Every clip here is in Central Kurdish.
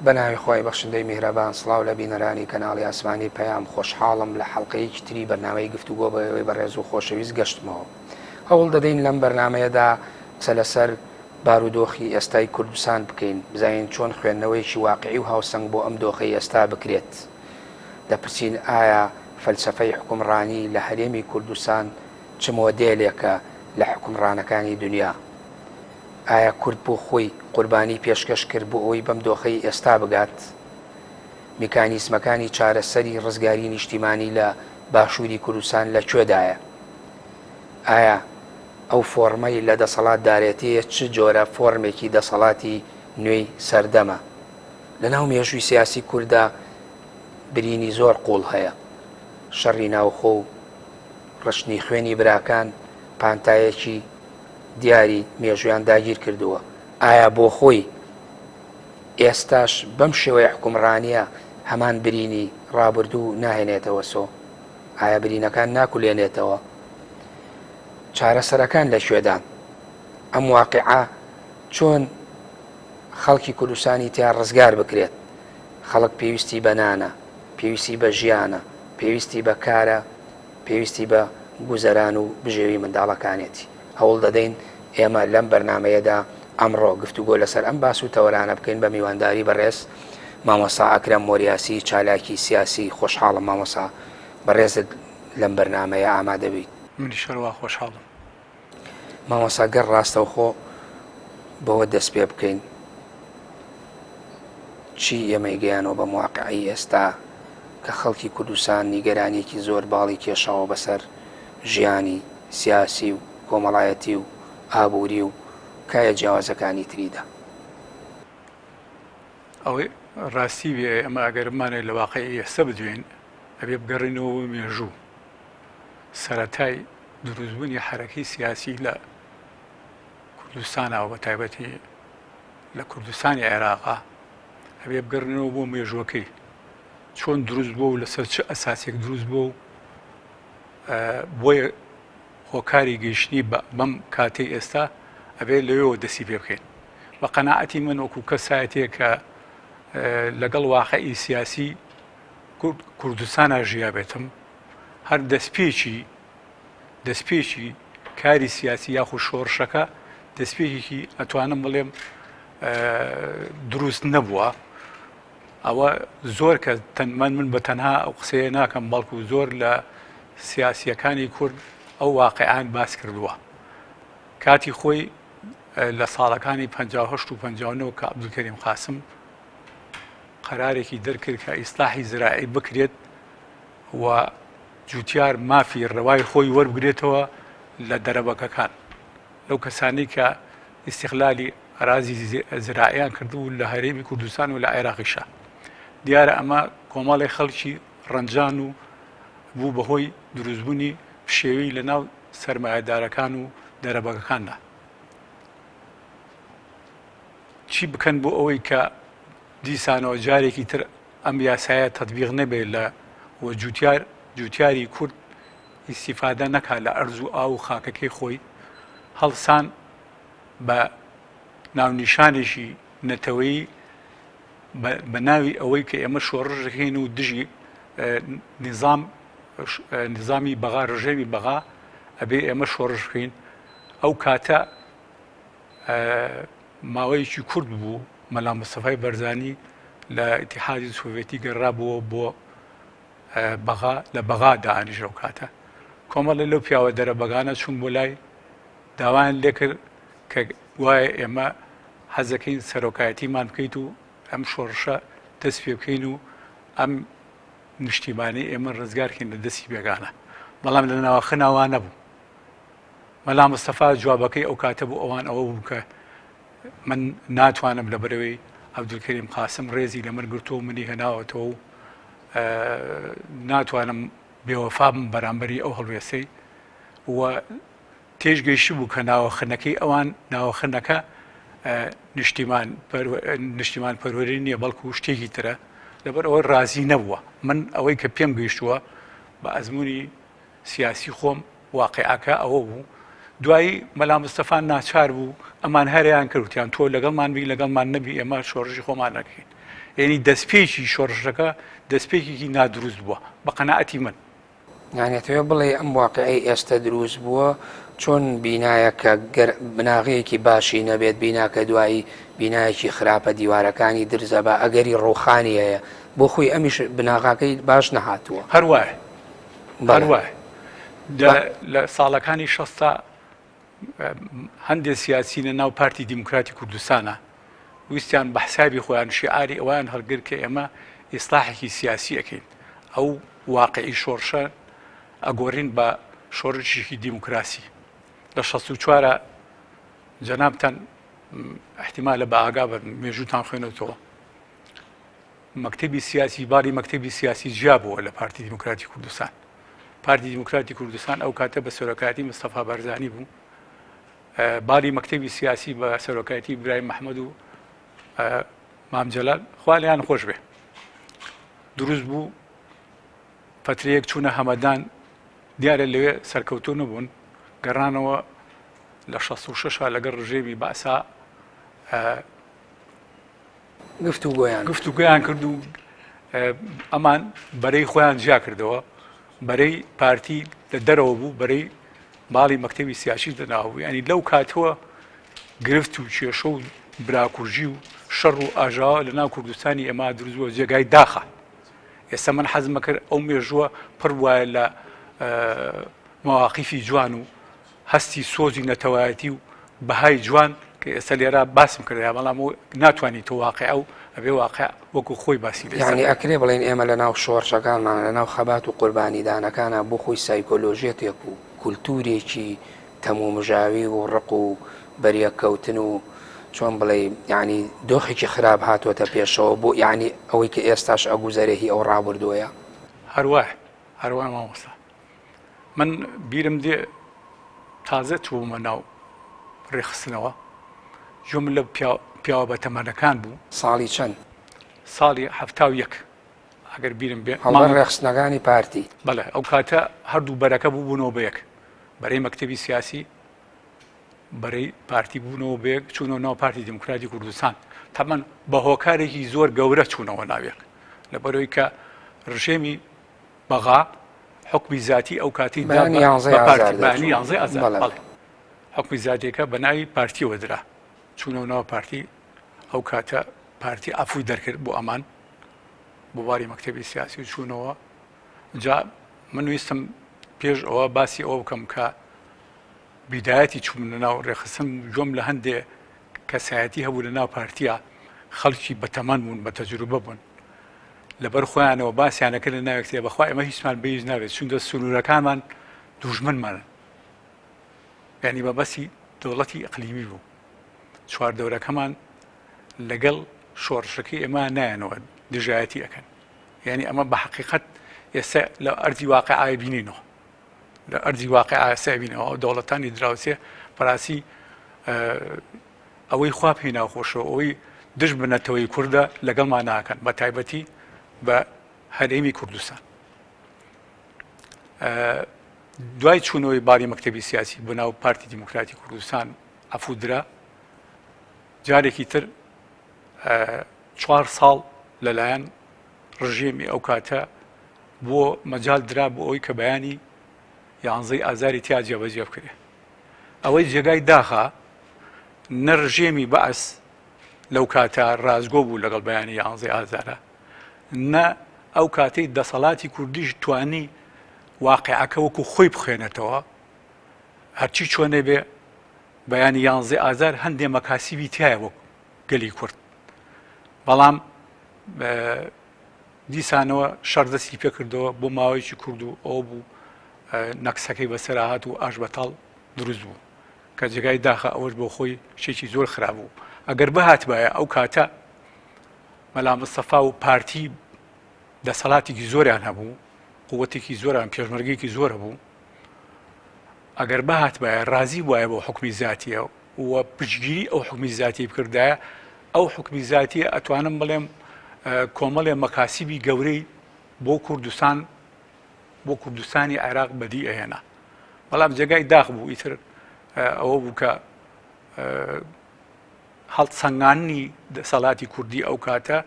بەناوی خۆی بەخشندەی میهرەبان سڵاو لە بینەرانی کەناڵی ئاسمانی پەیام خۆشحاڵم لە حەڵقەیەکی تری بەرنامەی گفتوگۆ بەوەی بەڕێز و خۆشەویست گەشتمەوە. هەوڵ دەدەین لەم بەرنمەیەدا قسە لەسەر بارودۆخی ئێستای کوردستان بکەین، بزانین چۆن خوێندنەوەیکی واقعی و هاوسەنگ بۆ ئەم دۆخەی ئێستا بکرێت. دەپرسین ئایا فەلسەفەی حکومڕانی لە هەرێمی کوردستان چ مۆدێلێکە لە حکومڕانەکانی دنیا؟ ئایا کورد بۆ خۆی قوربانی پێشکەش کرد بۆ ئەوی بەم دۆخەی ئێستا بگات؟ میکانیسمەکانی چارەسەری ڕزگاری نیشتیمانی لە باشووری کوردستان لەکوێدایە؟ ئایا ئەو فۆرمەی لە دەسەڵاتدارێتیە چ جۆرە فۆرمێکی دەسەڵاتی نوێی سەردەمە؟ لە ناو مێژووی سیاسی کووردا برینی زۆر قوڵ هەیە، شەڕی ناوخۆ و ڕشنی خوێنی براکان پانتایەکی دیاری مێژویان داگیر کردووە. ئایا بۆ خۆی ئێستاش بەم شێوەیە حکومڕانیە هەمان برینی ڕابردوو ناهێنێتەوە سۆ؟ ئایا برینەکان ناکولێنێتەوە؟ چارەسەرەکان لەکوێدان؟ ئەم واقعە چۆن خەڵکی کوردستانی تیا ڕزگار بکرێت؟ خەڵک پێویستی بە نانە، پێویستی بە ژیانە، پێویستی بە کارە، پێویستی بە گوزەران و بژێوی منداڵەکانێتی. هەوڵ دەدەین ئێمە لەم بەرنمەیەدا ئەمڕۆ گفتوگۆ لەسەر ئەم باس و تەوەرانە بکەین بە میوانداری بەڕێز مامۆستا ئەکرەم مۆریاسی چالاکی سیاسی. خۆشحاڵم مامۆستا بەڕێزت لەم بەرنمەیە ئامادە بیت. منی شەروا خۆشحاڵم. مامۆستا گەڕ ڕاستەوخۆ بەوە دەست پێ بکەین چی ئێمەی گەیانەوە بە واقعی ئێستا کە خەڵکی کوردستان نیگەرانێکی زۆر باڵی کێشاوە بەسەر ژیانی سیاسی و کۆمەڵایەتی و ئابووری و کایە جیاوازەکانی تریدا؟ ئەوەی ڕاستی بێ ئەمە ئەگەرمانێ لە واقعی ئێستا بدوێن ئەبێ بگەڕێنەوە مێژوو سەرەتای دروستبوونی حرەکەی سیاسی لە کوردستانەوە بە تایبەتی لە کوردستانی عێراقا ئەبێ بگەڕێنەوە بۆ مێژوەکەی چۆن دروست بووە و لەسەر چه ئەساسێک دروست بووە و بۆیە هۆکاری گەیشتنی بەم کاتەی ئێستا ئەبێ لەوێەوە دەستی پێ بکەین. بە قەناعەتی من وەکو کەسایەتێک کە لەگەڵ واقعی سیاسی کوردستانە ژیا بێتم، هەر دەستپێکی کاری سیاسی یاخو شۆڕشەکە دەستپێکێکی ئەتوانم بڵێم دروست نەبووە. ئەوە زۆر کە من بە تەنها ئەو قسەیە ناکەم، بەڵکو زۆر لە سیاسیەکانی کورد ئەو واقعیان باس کردووە. کاتی خۆی لە ساڵەکانی 58 و 59 کە عەبدولکەریم قاسم قەرارێکی دەرکرد کە ئیسلاحی زراعی بکرێت و جوتیار مافی ڕەوای خۆی وەربگرێتەوە لە دەرەبەکەکان، لەو کەسانی کە ئیستیقلالی ئەرازی زراعیان کردبوو لە هەرێمی کوردستان و لە عێراقیشە. دیارە ئەمە کۆمەڵی خەڵکی ڕەنجان و بوو بەهۆی دروستبوونی شێوەی لە ناو سەرمایەدارەکان و دەرەبەکەکاندا. چی بکەن بۆ ئەوەی کە دیسانەوە جارێکی تر ئەم یاسایە تەطبیق نەبێت لە و جوتیاری کورد ئیسیفادە نەکات لە ئەرز و ئاو و خاکەکەی خۆی، هەڵسان بە ناونیشانێکی نەتەوەیی بە ناوی ئەوەی کە ئێمە شۆڕژ دەکەین و دژی نظامی بەغا ڕژێمی بەغا ئەبێ ئێمە شۆڕژ بکەین. ئەو کاتە ماوەیەکی کورد بوو، مەلا مستەفای بەرزانی لە ئیتیحادی سۆڤێتی گەڕابووە بۆ بەغا، لە بەغا دائانیژە و کاتە کۆمەڵی لەو پیاوە دەرەبەگانە چوون بۆ لای داوایان لێ کرد کە وایە ئێمە حەزەکەین سەرۆکایەتیمان بکەیت و ئەم شۆڕشە دەست پێ بکەین و ئەم نیشتیمانی ئێمە ڕزگارکەین لە دەستی بێگانە. بەڵام لە ناوەخناوان نەبوو. مەلا مستەفا جوابەکەی ئەو کاتە بوو ئەوان ئەوە بوو کە من ناتوانم لە بەرەوەی عەبدولکەریم قاسم ڕێزی لە من گرتۆ و منی هێناوەتەوە و ناتوانم بێوەفام بەرامبەری ئەو هەڵوێستەی و تێژگەیشتی بوو کە ناوەخنەکەی ئەوان ناوەخنەکە نیشتیمان پەروەری نییە بەڵکو شتێکی ترە، لەبەر ئەوە ڕازی نەبووە. من ئەوەی کە پێم گەیشتووە بە ئەزمموی سیاسی خۆم واقعەکە ئەوە بوو. دوایی مەلا مستەفا ناچار بوو ئەمان هەریان کردوتیان تۆ لەگەڵمان بی لەگەڵمان نەبی ئێمە شۆڕژی خۆمان نەکەین. یعنی دەستپێکی شۆڕشەکە دەستپێکێکی نادروست بووە بە قەناعەتی من. یانێتەوە بڵێ ئەم واقعی ئێستا دروست بووە چۆن بینایەکە بناغەیەکی باشی نەبێت بیناکە دوایی بینایەکی خراپە دیوارەکانی درزە بە ئەگەری ڕۆخانی هەیە بۆ خۆی ئەمیش بناغاکەی باش نەهاتووە هەروایە لە ساڵەکانی 60 هەندێک سیاسینە ناو پارتی دیموکراتی کوردستانە ویستیان بە حسابی خۆیان شیعاری ئەوان هەڵگر کە ئێمە ئیسلاحێکی سیاسی ئەەکەین ئەو واقعی شۆڕشە ئەگۆڕین بە شۆڕشێکی دیموکراسی لە 64 جەنابتان احتیمالە بە ئاگا بە مێژووتان خوێنەوەتەوە مەکتەبی سیاسی باری مەکتەبی سیاسی جیا بووە لە پارتی دیموکراتی کوردستان. پارتی دیموکراتی کوردستان ئەو کاتە بە سەرۆکاتی مستەفا بارزانی بوو باری مەکتەبی سیاسی بە سەرۆکاتی ئیبراهیم محەممەد و مام جەلال خوا لێیان خۆش بێ دروست بوو فترەیەک چوونە هەمەدان دیارە لەوێ سەرکەوتو نەبوون گەڕانەوە لە 66 لەگەڵ ڕژێمی باسا گفتوگۆیان کرد و ئەمان بەرەی خۆیان جیا کردەوە بەرەی پارتی لە دەرەوە بوو بەرەی باڵی مەکتەبی سیاسی دەناوبوو ینی لەو کاتەوە گرفت و کێشە و براکوژی و شەڕ و ئاژاوە لە ناو کوردستانی ئێمە دروستبووە جێگای داخە. ئێستا من حەزمە کرد ئەو مێژووە پڕ وایە لە مەواقیفی جوان و هەستی سۆزی نەتەوایەتی و بەهای جوان کە ئێستا لێرە باسم کردیا بەڵام ناتوانانی تۆ واقع ئەو ئەبێ واقع وەکو خۆی باسی یعنی ئەکرێ بڵێن ئێمە لە ناو شۆڕشەکانمان لە ناو خەبات و قوربانیدانەکانە بۆ خۆی سایکۆلۆژیەتێک و کولتورێکی تەمومژاوی و ڕق و بەریەکەوتن و چۆن بڵێ ینی دۆخێکی خراپ هاتوۆتە پێشەوە بۆ یعنی ئەوەی کە ئێستاش ئەگوزەرێکی ئەو ڕابردووەیە هەروە مامۆستا من بیرم دێ تازە چوومە ناو ڕێخستنەوە جۆم لە پیاوە بە تەمەنەکان بوو ساڵی چەند ساڵی 71 ئەگەر بیرم بێ ڕێخستنەکانی پارتی بەڵێ ئەو کاتە هەردوو بەرەکە بوو بوونەوە بەیەک بەرەی مەکتەبی سیاسی بەرەی پارتی بوونەوە بێک چوونەوە ناو پارتی دیموکراتی کوردستان تەمەەن بە هۆکارێکی زۆر گەورە چوونەوە ناوێک لە بەرەوەی کە ڕژێمی بەغا حکمی زیاتی ئەو کاتی حکمی زیاتیەکە بە ناوی پارتی وەدرا چوونەوە ناو پارتی ئەو کاتە پارتی ئافووی دەرکرد بۆ ئەمان بۆ واری مەکتەبی سیاسی و چوونەوە جا من ویستم پێش ئەوە باسی ئەوە بکەم کە بیدایەتی چوون لە ناو ڕێخستن جۆم لە هەندێک کەسایەتی هەبوو لە ناو پارتیە خەڵکی بەتەمەن بوون بە تەجروبە بوون لەبەر خۆیانەوە باسییانەکە لە ناوێکتێ بەخوا ئێمە هیچمان بەیز ناوێت چونکە سنوورەکانمان دوژمنمانن یعنی بەبەسی دەوڵەتی ئەقلیمی بوو چواردەورەکەمان لەگەڵ شۆڕشەکەی ئێمە نایەنەوە دژایەتی ئەەکەن یعنی ئەمە بە حقیقەت ئێستا لە ئەرزی واقعای بینینەوە لە ئەرزی واقعای سابینەوە دەوڵەتانی دراوسێ پاراسی ئەوەی خوا پێی ناوخۆشەوە ئەوەی دژ بنەتەوەی کووردە لەگەڵمان ناکەن بە تایبەتی بە هەرێمی کوردستان. دوای چوونەوەی باری مەکتەبی سیاسی بۆ ناو پارتی دیموکراتی کوردستان ئەفودرا جارێکی تر 4 ساڵ لەلایەن ڕژێمی ئەو کاتە بۆ مەجال درا بۆ ئەوی کە بەیانی 11 ئازاری تیا جێبەجێ بکرێ ئەوەی جێگای داخە نەڕژێمی بەئەس لەو کاتە ڕازگۆ بوو لەگەڵ بەیانی 11 ئازارە نە ئەو کاتەی دەسەڵاتی کوردیش توانی واقعەکە وەکو خۆی بخوێنێتەوە هەرچی چۆنێ بێ بەیانی 11 ئازار هەندێک مەکاسیبی تایە وەک گەلی کورد بەڵام دیسانەوە شەردەستی پێکردەوە بۆ ماوەیەکی کورد و ئەو بوو نەکسەکەی بەسەرهات و ئاش بەتاڵ دروست بوو کە جێگای داخە ئەوەش بۆ خۆی شێکی زۆر خراپ بوو ئەگەر بەهات بایە ئەو کاتە مەلا مستەفا و پارتی دەسەڵاتێکی زۆریان هەبوو قووەتێکی زۆران پێشمەرگێکی زۆر بوو ئەگەر بەهات بایە ڕازی وایە بۆ حکمی زیاتیە و پشتگیری ئەو حکمی زیاتی بکردایە ئەو حکمی زیاتیە ئەتوانم بڵێم کۆمەڵێ مەکاسیبی گەورەی بۆ کوردستانی عێراق بەدی ئەهێنا بەڵام جێگای داخ بوو ئیتر ئەوە بوو کە هەڵسەنگاندنی دەسەڵاتی کوردی ئەو کاتە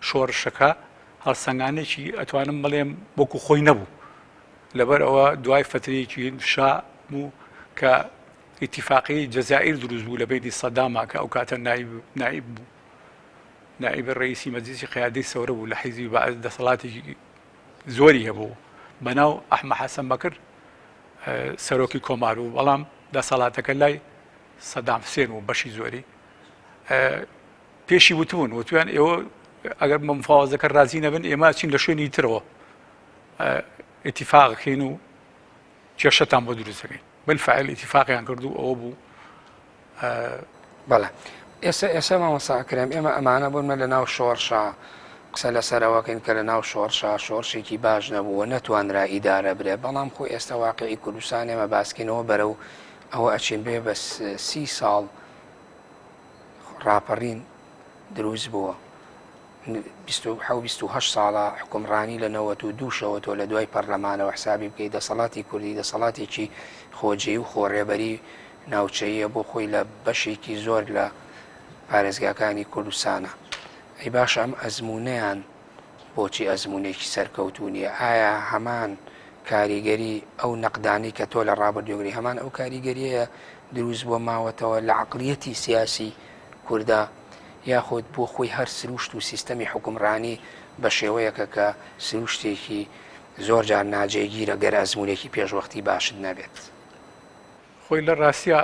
شۆڕشەکە هەڵسەنگانێکی ئەتوانم بڵێم وەکو خۆی نەبوو لەبەر ئەوە دوای فترەیەکی شا بوو کە ئیتیفاقی جەزائیر دروست بوو لە بینی سەداما کە ئەو کاتە نائیب بوو نائیب ڕئیسی مەجلیسی قیادەی سەورە بوو لە حیزبی بەعەز دەسەڵاتێکی زۆری هەبوو بەناو ئەحمە حەسەن بەکر سەرۆکی کۆمار بوو بەڵام دەسەڵاتەکە لای سەدام حوسێن و بەشی زۆری پێشی وتبوون وتویان ئێوە ئەگەر بە مفاوەزەکە رازی نەبن ئێمە چین لە شوێنی ترەوە ئیتیفاقەکەین و کێشەتان بۆ دروستەکەین بالفعل ئیتیفاقیان کردو ئەوە بوو بەڵێ ئێستا مامۆستاکرێم ئێمە ئەمانە بوونمە لە ناو شۆڕشە قسە لەسەرەوەکەین کە لە ناو شۆڕشە شۆڕشێکی باش نەبووە نەتوانرا ئیدارە برێ بەڵام خۆی ئێستا واقعی کوردستان ئێمە باسکەینەوە بەرە و ئەوە ئەچین بێ بە 30 ساڵ ڕاپەڕین دروست بووە 28 ساڵە حکومڕانی لە 92 تۆ لە دوای پەرلەمانەوە حسابی بکەیت دەسەڵاتی کوردی دەسەڵاتێکی خۆجێی و خۆڕێبەری ناوچەیە بۆ خۆی لە بەشێکی زۆر لە پارێزگاکانی کوردستانە ئەی باشە ئەم ئەزمونەیان بۆچی ئەزمونێکی سەرکەوتونیە ئایا هەمان کاریگەری ئەو نەقدانی کە تۆ لە ڕابردوێگری هەمان ئەو کاریگەریە دروست بۆ ماوەتەوە لە عەقڵیەتی سیاسی کووردا یاخود بۆ خۆی هەر سروشت و سیستەمی حکومڕانی بە شێوەیەکە کە سروشتێکی زۆر جار ناجێگیرە گەر ئەزمونێکی پێشوەختی باشت نەبێت خۆی لە ڕاستیە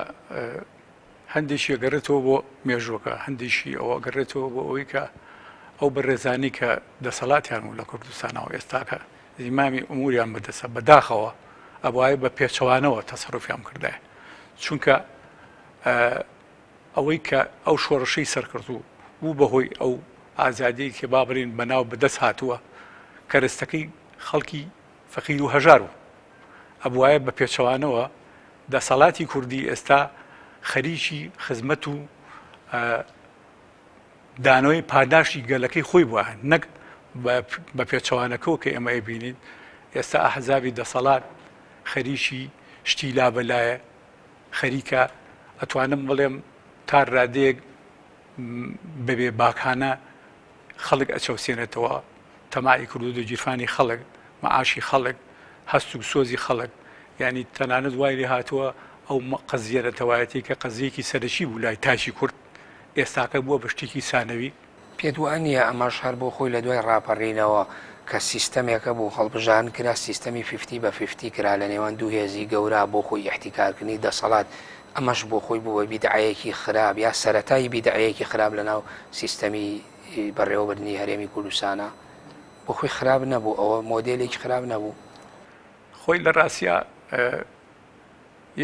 هەندێکی گەڕێتەوە بۆ مێژوەکە هەندێکی ئەوە گەڕێتەوە بۆ ئەوەی کە ئەو بەڕێزانی کە دەسەڵاتیان و لە کوردستانەوە ئێستاکە زیمامی ئوموریان بەدەسە بەداخەوە ئەوایە بە پێچەوانەوە تەسەڕوفیان کردای چونکە ئەوەی کە ئەو شۆڕشەی سەرکردو بوو بەهۆی ئەو ئازادی کە بابرین بەناو بەدەست هاتووە کەرستەکەی خەڵکی فەقیر و هەژار بوو ئەبوایە بە پێچەوانەوە دەسەڵاتی کوردی ئێستا خەریکی خزمەت و دانەوەی پاداشی گەلەکەی خۆی بووە نەک بە پێچەوانەکەەوە کە ئێمە ئەبینین ئێستا ئەحزابی دەسەڵات خەریکی شتی لابەلایە خەریکە ئەتوانم بڵێم تا ڕادەیەک بەبێ باکانە خەڵک ئەچەوسێنێتەوە تەمای کردو و گیرفانی خەڵک مەعاشی خەڵک هەست و سۆزی خەڵک یعنی تەنانەت وای لێ هاتووە ئەو قەزیە دەتەوایەتی کە قەزیەکی سەرەکی بوو لای تاشی کورد ئێستاکە بووە بە شتێکی سانەوی پێت وانە ئەمەش هەر بۆ خۆی لە دوای ڕاپەڕینەوە کە سیستەمێکە بوو هەڵبژان کرا سیستەمی 50 بە 50 کرا لە نێوان دوو هێزی گەورە بۆ خۆی احتیکارکردنی دەسەڵات ئەمەش بۆ خۆی بووە بیدعەیەکی خراپ یا سەرەتایی بیدعەیەکی خراپ لە ناو سیستەمی بەڕێوەبردنی هەرێمی کوردستانە بۆ خۆی خراپ نەبوو ئەوە مۆدێلێکی خراپ نەبوو خۆی لە ڕاستیە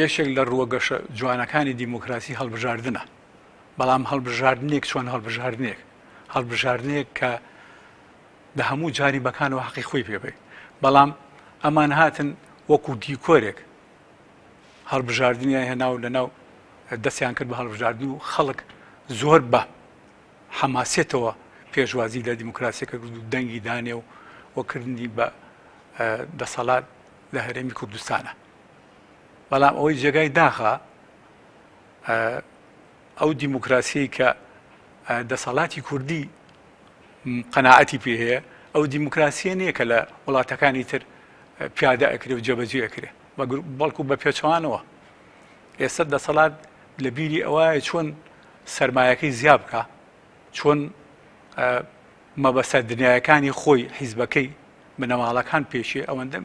یەکێک لە ڕووەگەشە جوانەکانی دیموکراسی هەڵبژاردنە بەڵام هەڵبژاردنێک چۆن هەڵبژاردنێک کە لە هەموو جاری بەکانەوە حەقی خۆی پێبێ بەڵام ئەمان هاتن وەکو دیکۆرێک هەڵبژاردنیان هێناو لەناو دەستیان کرد بە هەڵبژاردن و خەڵک زۆر بە حەماسێتەوە پێشوازی لە دیموکراسیەکە کرد و دەنگی دانێ و وەکردنی بە دەسەڵات لە هەرێمی کوردستانە بەڵام ئەوەی جێگای داخە ئەو دیموکراسی کە دەسەڵاتی کوردی قەناعەتی پێ هەیە ئەو دیموکراسیە نییە کە لە وڵاتەکانی تر پیادە ئەکرێ و جێبەجێ ئەکرێ بەڵکو بە پێچەوانەوە ئێستا دەسەڵات لە بیری ئەوایە چۆن سەرمایەکەی زیاد بکە چۆن مەبەستە دنیایەکانی خۆی حیزبەکەی بنەماڵەکان پێشێ ئەوەندە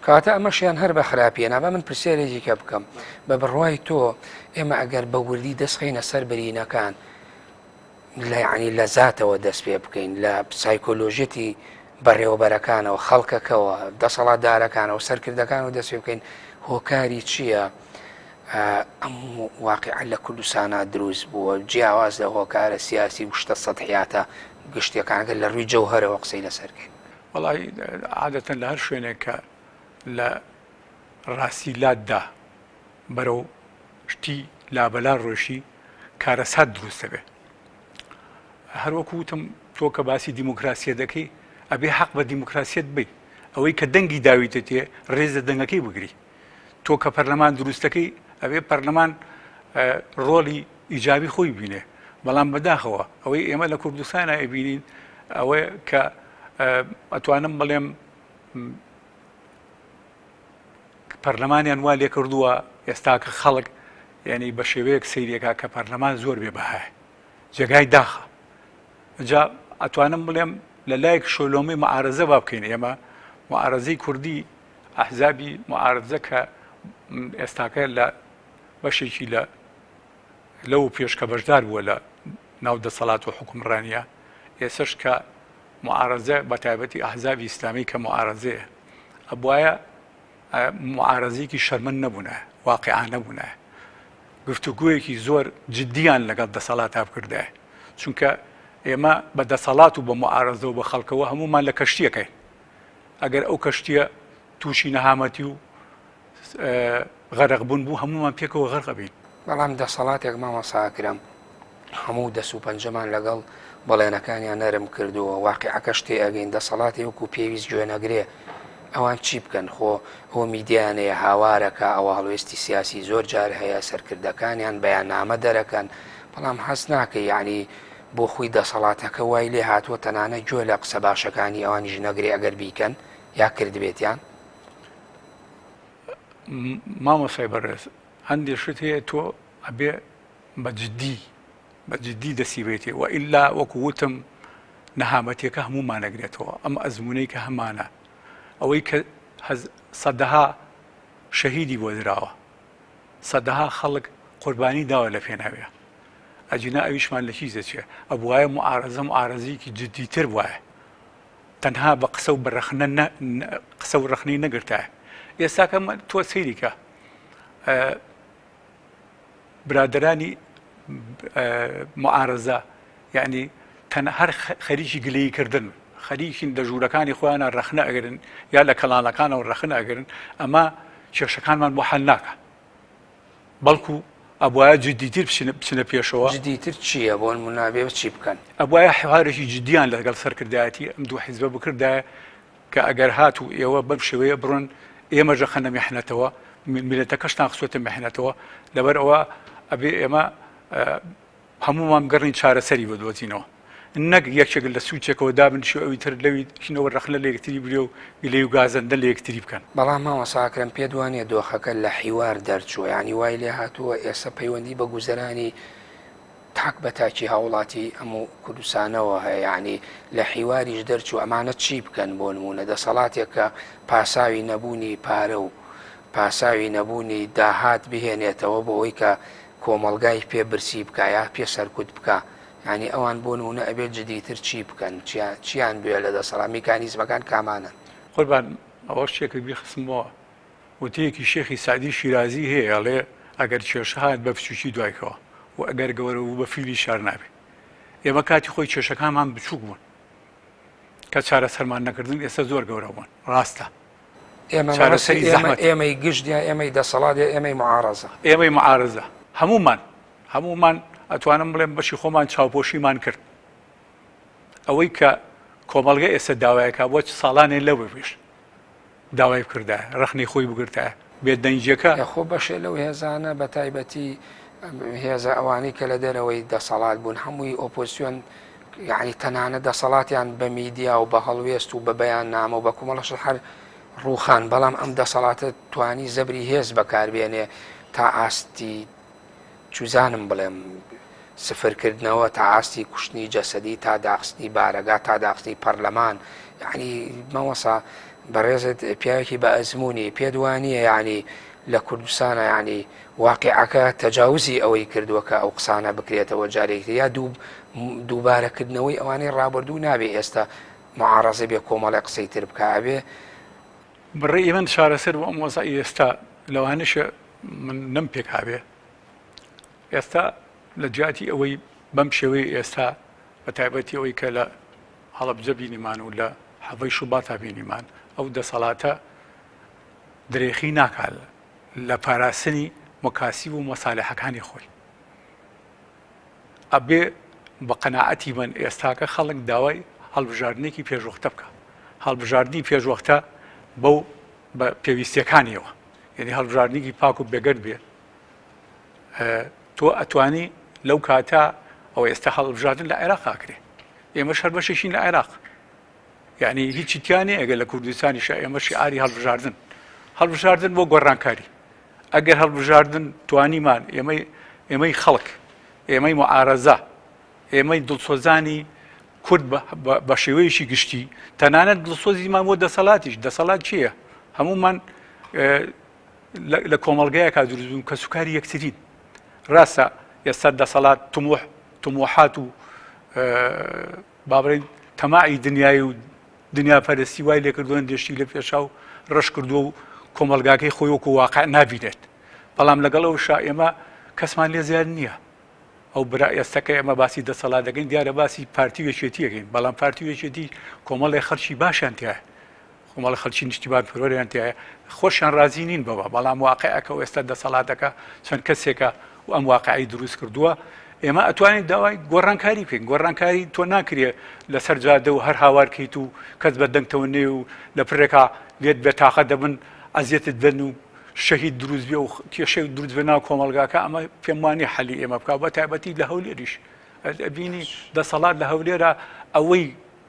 کاتە ئەمەشیان هەر بە خراپیە نابە من پرسیارێکی کە بکەم بە بڕوای تۆ ئێمە ئەگەر بە وردی دەستخینە سەر برینەکان لە یعنی لە زاتەوە دەست پێ بکەین لە سایکۆلۆژیەتی بەڕێوەبەرەکانەوە خەڵکەکەەوە دەسەڵاتدارەکانەوە سەرکردەکانەوە دەست پێ بکەین هۆکاری چییە ئەم واقعا لە کوردستانە دروست بووە جیاواز لە هۆکارە سیاسی و شتە سەدحیاتە گشتیەکانەکە لە ڕووی جەوهەرەوە قسەی لەسەرکەین وەڵی عادەتەن لە هەر شوێنێک کە لە ڕاستی لاددا بەرەو شتی لابەلا ڕۆژی کارەسات دروستە بێ هەروەکو وتم تۆ کە باسی دیموکراسیە دەکەی ئەبێ حەق بە دیموکراسیت بی ئەوەی کە دەنگی داویتە تێ ڕێزە دەنگەکەی بگری تۆ کە پەرلەمان دروستەکەی ئەبێ پەرلەمان ڕۆڵی ئیجابی خۆی بینێ بەڵام بەداخەوە ئەوەی ئێمە لە کوردستانە ئەبینین ئەوەیە کە ئەتوانم بڵێم پەرلەمانیان وا لێ کردووە ئێستا کە خەڵک یعنی بە شێوەیەک سەیرێکا کە پەرلەمان زۆر بێ بەهایە جێگای داخە جا ئەتوانم بڵێم لە لایەک شۆلۆمی معارەزە با بکەین ئێمە معارەزەی کوردی ئەحزابی معارەزە کە ئێستاکە لە بەشێکی لەو پێش کە بەشدار بووە لە ناو دەسەڵات و حکومڕانیە ئێسش کە معارەزە بە تایبەتی ئەحزابی ئیسلامی کە معارەزەیە ئەبوایە معارەزەیەکی شەرمەند نەبوونە واقعا نەبوونە گفتوگویەکی زۆر جددیان لەگەڵ دەسەڵاتا بکردایە چونکە ئێمە بە دەسەڵات و بە معارەزە و بە خەڵکەوە هەمومان لە کەشتیەکەین ئەگەر ئەو کەشتیە تووشی نەهامەتی و غەرقبوون بوو هەمومان پێکەوە غەرقەبین بەڵام دەسەڵاتێک ماوە ساکرم هەموو دەست و پەنجەمان لەگەڵ بەڵێنەکانیان نەرم کردووە واقعەکە شتێ ئەگەین دەسەڵاتی وەکو پێویست گوێنەگرێ ئەوان چی بکەن خۆ ئەو میدیانەیە هاوارەکە ئەوە هەڵوێستی سیاسی زۆر جار هەیە سەرکردەکانیان بەیاننامە دەرەکەن بەڵام حەز ناکە یعنی بۆ خۆی دەسەڵاتەکە وای لێ هاتووە تەنانە گوێ لە قسە باشەکانی ئەوانیش نەگرێ ئەگەر بیکەن یا کردبێتیان مامۆسای بەڕێز هەندێک شت هەیە تۆ ئەبێ بەجددی دەسیبێتێ و ئیلا وەکو وتم نەهامەتێکە هەمومان نەگرێتەوە ئەم ئەزمونەی کە هەمانە ئەوەی کە سەدەها شەهیدی بۆ دراوە سەدەها خەڵک قوربانی داوە لە پێناوێ ئەجینا ئەویشمان لە چی دەچێ ئەبوایە معارەزەیەکی جددیتر وایە تەنها بە قسە و ڕەخنەی نەگرتایە ئێستاکە تۆ سەیریکە برادرانی معارەزە یعنی تەنها هەر خەریکی گلەییکردن خەریکین لە ژوورەکانی خۆیانە ڕەخنە ئەگرن یا لە کەڵانەکانەوە ڕەخنە ئەگرن ئەمە کێشەکانمان بۆ حەل ناکە بەڵکو ئەبوایە جددیتر بچنە پێشەوە جددیتر چییە بۆ نمونابێ چی بکەن ئەبوایە حوارێکی جددیان لەگەڵ سەرکردایەتی ئەم دوو حیزبە بکردایە کە ئەگەر هات و ئێوە بەم شێوەیە بڕۆن ئێمەژە خەنە میحنەتەوە میلەتەکەشتان خسوێتە میحنەتەوە لەبەر ئەوە ئەبێ ئێمە هەمومان گەڕین چارەسەری بەدۆزینەوە نەک یەکێک لە سوچێکەوە دابنشی ئەوی تر لەوی کینەوە ڕەخنە لە یەکتری برێ و گلەی و گازەندە لە یەکتری بکەن بەڵام ماوە ساکرم پێ دوانێ دۆخەکە لە حیوار دەرچووە ینی وای لێ هاتووە ئێستا پەیوەندی بە گوزەرانی تاک بە تاکی هاوڵاتی ئەموو کوردستانەوە هەیە یعنی لە حیواریش دەرچوو ئەمانە چی بکەن بۆ نمونە دەسەڵاتێک کە پاساوی نەبوونی پارە و پاساوی نەبوونی داهات بهێنێتەوە بۆ ئەوەی کە کۆمەلگای پێ برسی بکە یا پێ سەرکوت بکە ینی ئەوان بۆ نمونە ئەبێت جدیتر چی بکەن چیان بێ لە دەسەڵات میکانیزمەکان کامانن قوربان ئەوە شتێکە بیخستمەوە وتەیەکی شێخی سعدی شیرازی هەیە ئەڵێ ئەگەر کێشە هات بە بچووکی دوایکەوە و ئەگەر گەورە و بە فیلی شار نابێت ئێمە کاتی خۆی کێشەکانمان بچووک بوون کە چارەسەرمان نەکردن ئێستا زۆر گەورە بوون ڕاستە ئێمەی گشتیا ئێمەی دەسەڵات ئێمەی معارەزە ئێمەی معارەزە هەمومان ئەتوانم بڵێم بەشی خۆمان چاوپۆشیمان کرد ئەوەی کە کۆمەڵگە ئێستا داوایەکە بۆ ساڵانێ لەوە پێش داوای بکردە ڕەخنەی خۆی بگرتە بێت دەنجەکە خۆ بەشێ لەو هێزانە بە تایبەتی هێزە ئەوانەی کە لە دەرەوەی دەسەڵات بوون هەمووی ئۆپۆزیۆن یعنی تەنانە دەسەڵاتیان بە میدیا و بە هەڵوێست و بە بەیان نامە و بە کومەڵەش هەر ڕووخان بەڵام ئەم دەسەڵاتە توانی زەبری هێز بەکاربێنێ تا ئاستی چوزانم بڵێم سفرکردنەوە تا ئاستی کوشتنی جەسەدی تا داخستنی بارەگا تا داخستنی پەرلەمان یعنی مەوەسا بەڕێزت پیاوێکی بە ئەزمموی پێدوانیە یعنی لە کوردستانە یعنی واقعەکە تەجاوزی ئەوەی کردووە کە ئەو قسانە بکرێتەوە جارێک یا دووبارەکردنەوەی ئەوانەی ڕابردوو نابێ ئێستا معارەزە بێ کۆمەڵی قسەی تر بکبێ بڕێ ئێمە شارەسەر بۆ ئەم وەزای ئێستا لەوانشە من نەم پێکابێ ئێستا لە جیاتی ئەوەی بەم شێوەی ئێستا بە تایبەتی ئەوەی کە لە هەڵەبجە بینیمان و لە حەڤەی شوباتا بینیمان ئەو دەسەڵاتە درێخی ناکات لە پاراستنی مەکاسیب و مەسالحەکانی خۆی ئەبێ بە قەناعەتی من ئێستاکە خەڵک داوای هەڵبژاردنێکی پێشوەختە بکە هەڵبژاردنی پێشوەختە بەو بە پێویستیەکانیەوە یعنی هەڵبژاردنێکی پاک و بێگەرد بێ تۆ ئەتوانی لەو کاتە ئەو ئێستا هەڵبژاردن لە عێراق ئاکرێ ئێمە شەر بەشێکین لە عێراق یعنی هیچی تیانێ ئەگەر لە کوردستانیش ئێمە شیعاری هەڵبژاردن بۆ گۆڕانکاری ئەگەر هەڵبژاردن توانیمان ئێمەی خەڵک ئێمەی معارەزە ئێمەی دڵسۆزانی کورد بە شێوەیەشی گشتی تەنانەت دڵسۆزیمان بۆ دەسەڵات چییە؟ هەمومان لە کۆمەڵگەیەکە دروستبوون کە سوکاری یەکترین ڕاستە ئێستا دەسەڵات تموحات و بابڕین تەماعی دنیای و دنیا پەرستی وای لێ کردووە دێشتی لە پێشا و ڕەش کردووە و کۆمەلگاکەی خۆی وەکو واقع نابینێت بەڵام لەگەڵەوەشا ئێمە کەسمان لێ زیاد نییە ئەو برا ئێستەکە ئێمە باسی دەسەڵات دەکەین دیارە باسی پارتی وێچێتیەکەین بەڵام پارتی وێچێتی کۆمەڵی خەڵکی باشیان تایە کۆمەڵی خەڵکی نیشتیمان پەروەریان تایە خۆشیان رازی نین بەوە بەڵام واقعەکە و ئێستا دەسەڵاتەکە چەند کەسێکە و ئەم واقعی دروست کردووە ئێمە ئەتوانین داوای گۆڕانکاری بکەین گۆڕانکاری تۆ ناکرێ لەسەر جادە و هەر هاوارکەیت و کەس بە دەنگتەوە نێ و لە پرێکا لێت بێ تاقە دەبن ئەزیێتت بن و شەهید دروست بێ و کێشەی دروست بێ ناو کۆمەلگاکە ئەمە پێم وانێ حەلی ئێمە بکە بە تایبەتی لە هەولێریش بینی دەسەڵات لە هەولێرە ئەوەی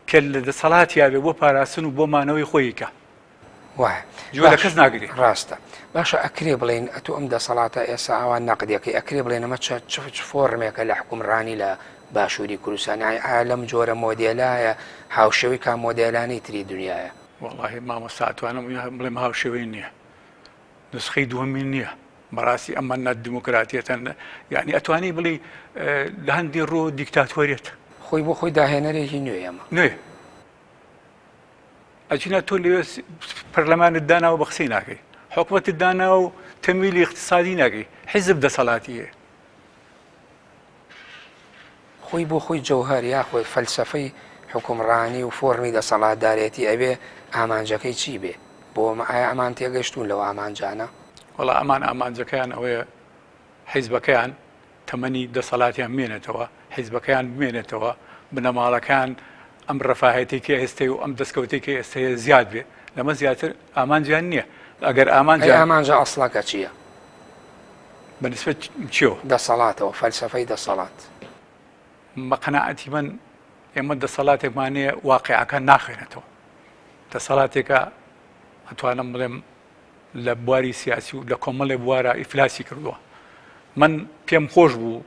کە لە دەسەڵاتی یاوێ بۆ پاراستن و بۆ مانەوەی خۆیکە وایە جوە لە کەس ناگرێت ڕاستە باشە ئەکرێ بڵێن ئەتو ئەم دەسەڵاتە ئێستا ئەوان نەقدەکەی ئەکرێ بڵێن ئەمە چ فۆرمێکە لە حکومڕانی لە باشووری کوردستان ئایا لەم جۆرە مۆدێلایە هاوشێوەی کا مۆدێلانەی تری دنیاە وەڵڵاهی مامۆستا ئەتوانم بڵێم هاوشێوەی نییە نسخەی دووەمین نییە بەڕاستی ئەمە نەت دیموکراتیەتەن یعنی ئەتوانی بڵێ لە هەندی ڕۆ دیکتاتۆریێت خۆی بۆ خۆی داهێنەرێکی نوێ ئەمە نوێ ئەچینە تۆ لێ پەرلەمانت داناوە بە قسەی ناکەی حکوومەتت داناوە و تەمویلی اقتصادی ناکەی حیزب دەسەڵاتیە خۆی بۆ خۆی جەوهەر یا خۆی فەلسەفەی حکومڕانی و فۆرمی دەسەڵاتدارێتی ئەبێ ئامانجەکەی چی بێ بۆ ئایا ئەمان تێگەشتون لەو ئامانجانە وەڵا ئەمان ئامانجەکەیان ئەوەیە حیزبەکەیان تەمەنی دەسەڵاتیان بمێنێتەوە حیزبەکەیان بمێنێتەوە بنەماڵەکان ئەم ڕەفاهەتێکی ئێستەی و ئەم دەستکەوتێکی ئێستەیە زیاد بێ لەمە زیاتر ئامانجیان نییە ئەگەر ئامانجە ئەسڵەکە چییە بەنسبەت چیەوە دەسەڵاتەوە فەلسەفەی دەسەڵات بەقەناعەتی من ئێمە دەسەڵاتێکمانەیە واقعەکە ناخوێنێتەوە دەسەڵاتێکە ئەتوانم بڵێم لە بواری سیاسی و لە کۆمەڵێ بوارە ئیفلاسی کردووە من پێم خۆش بوو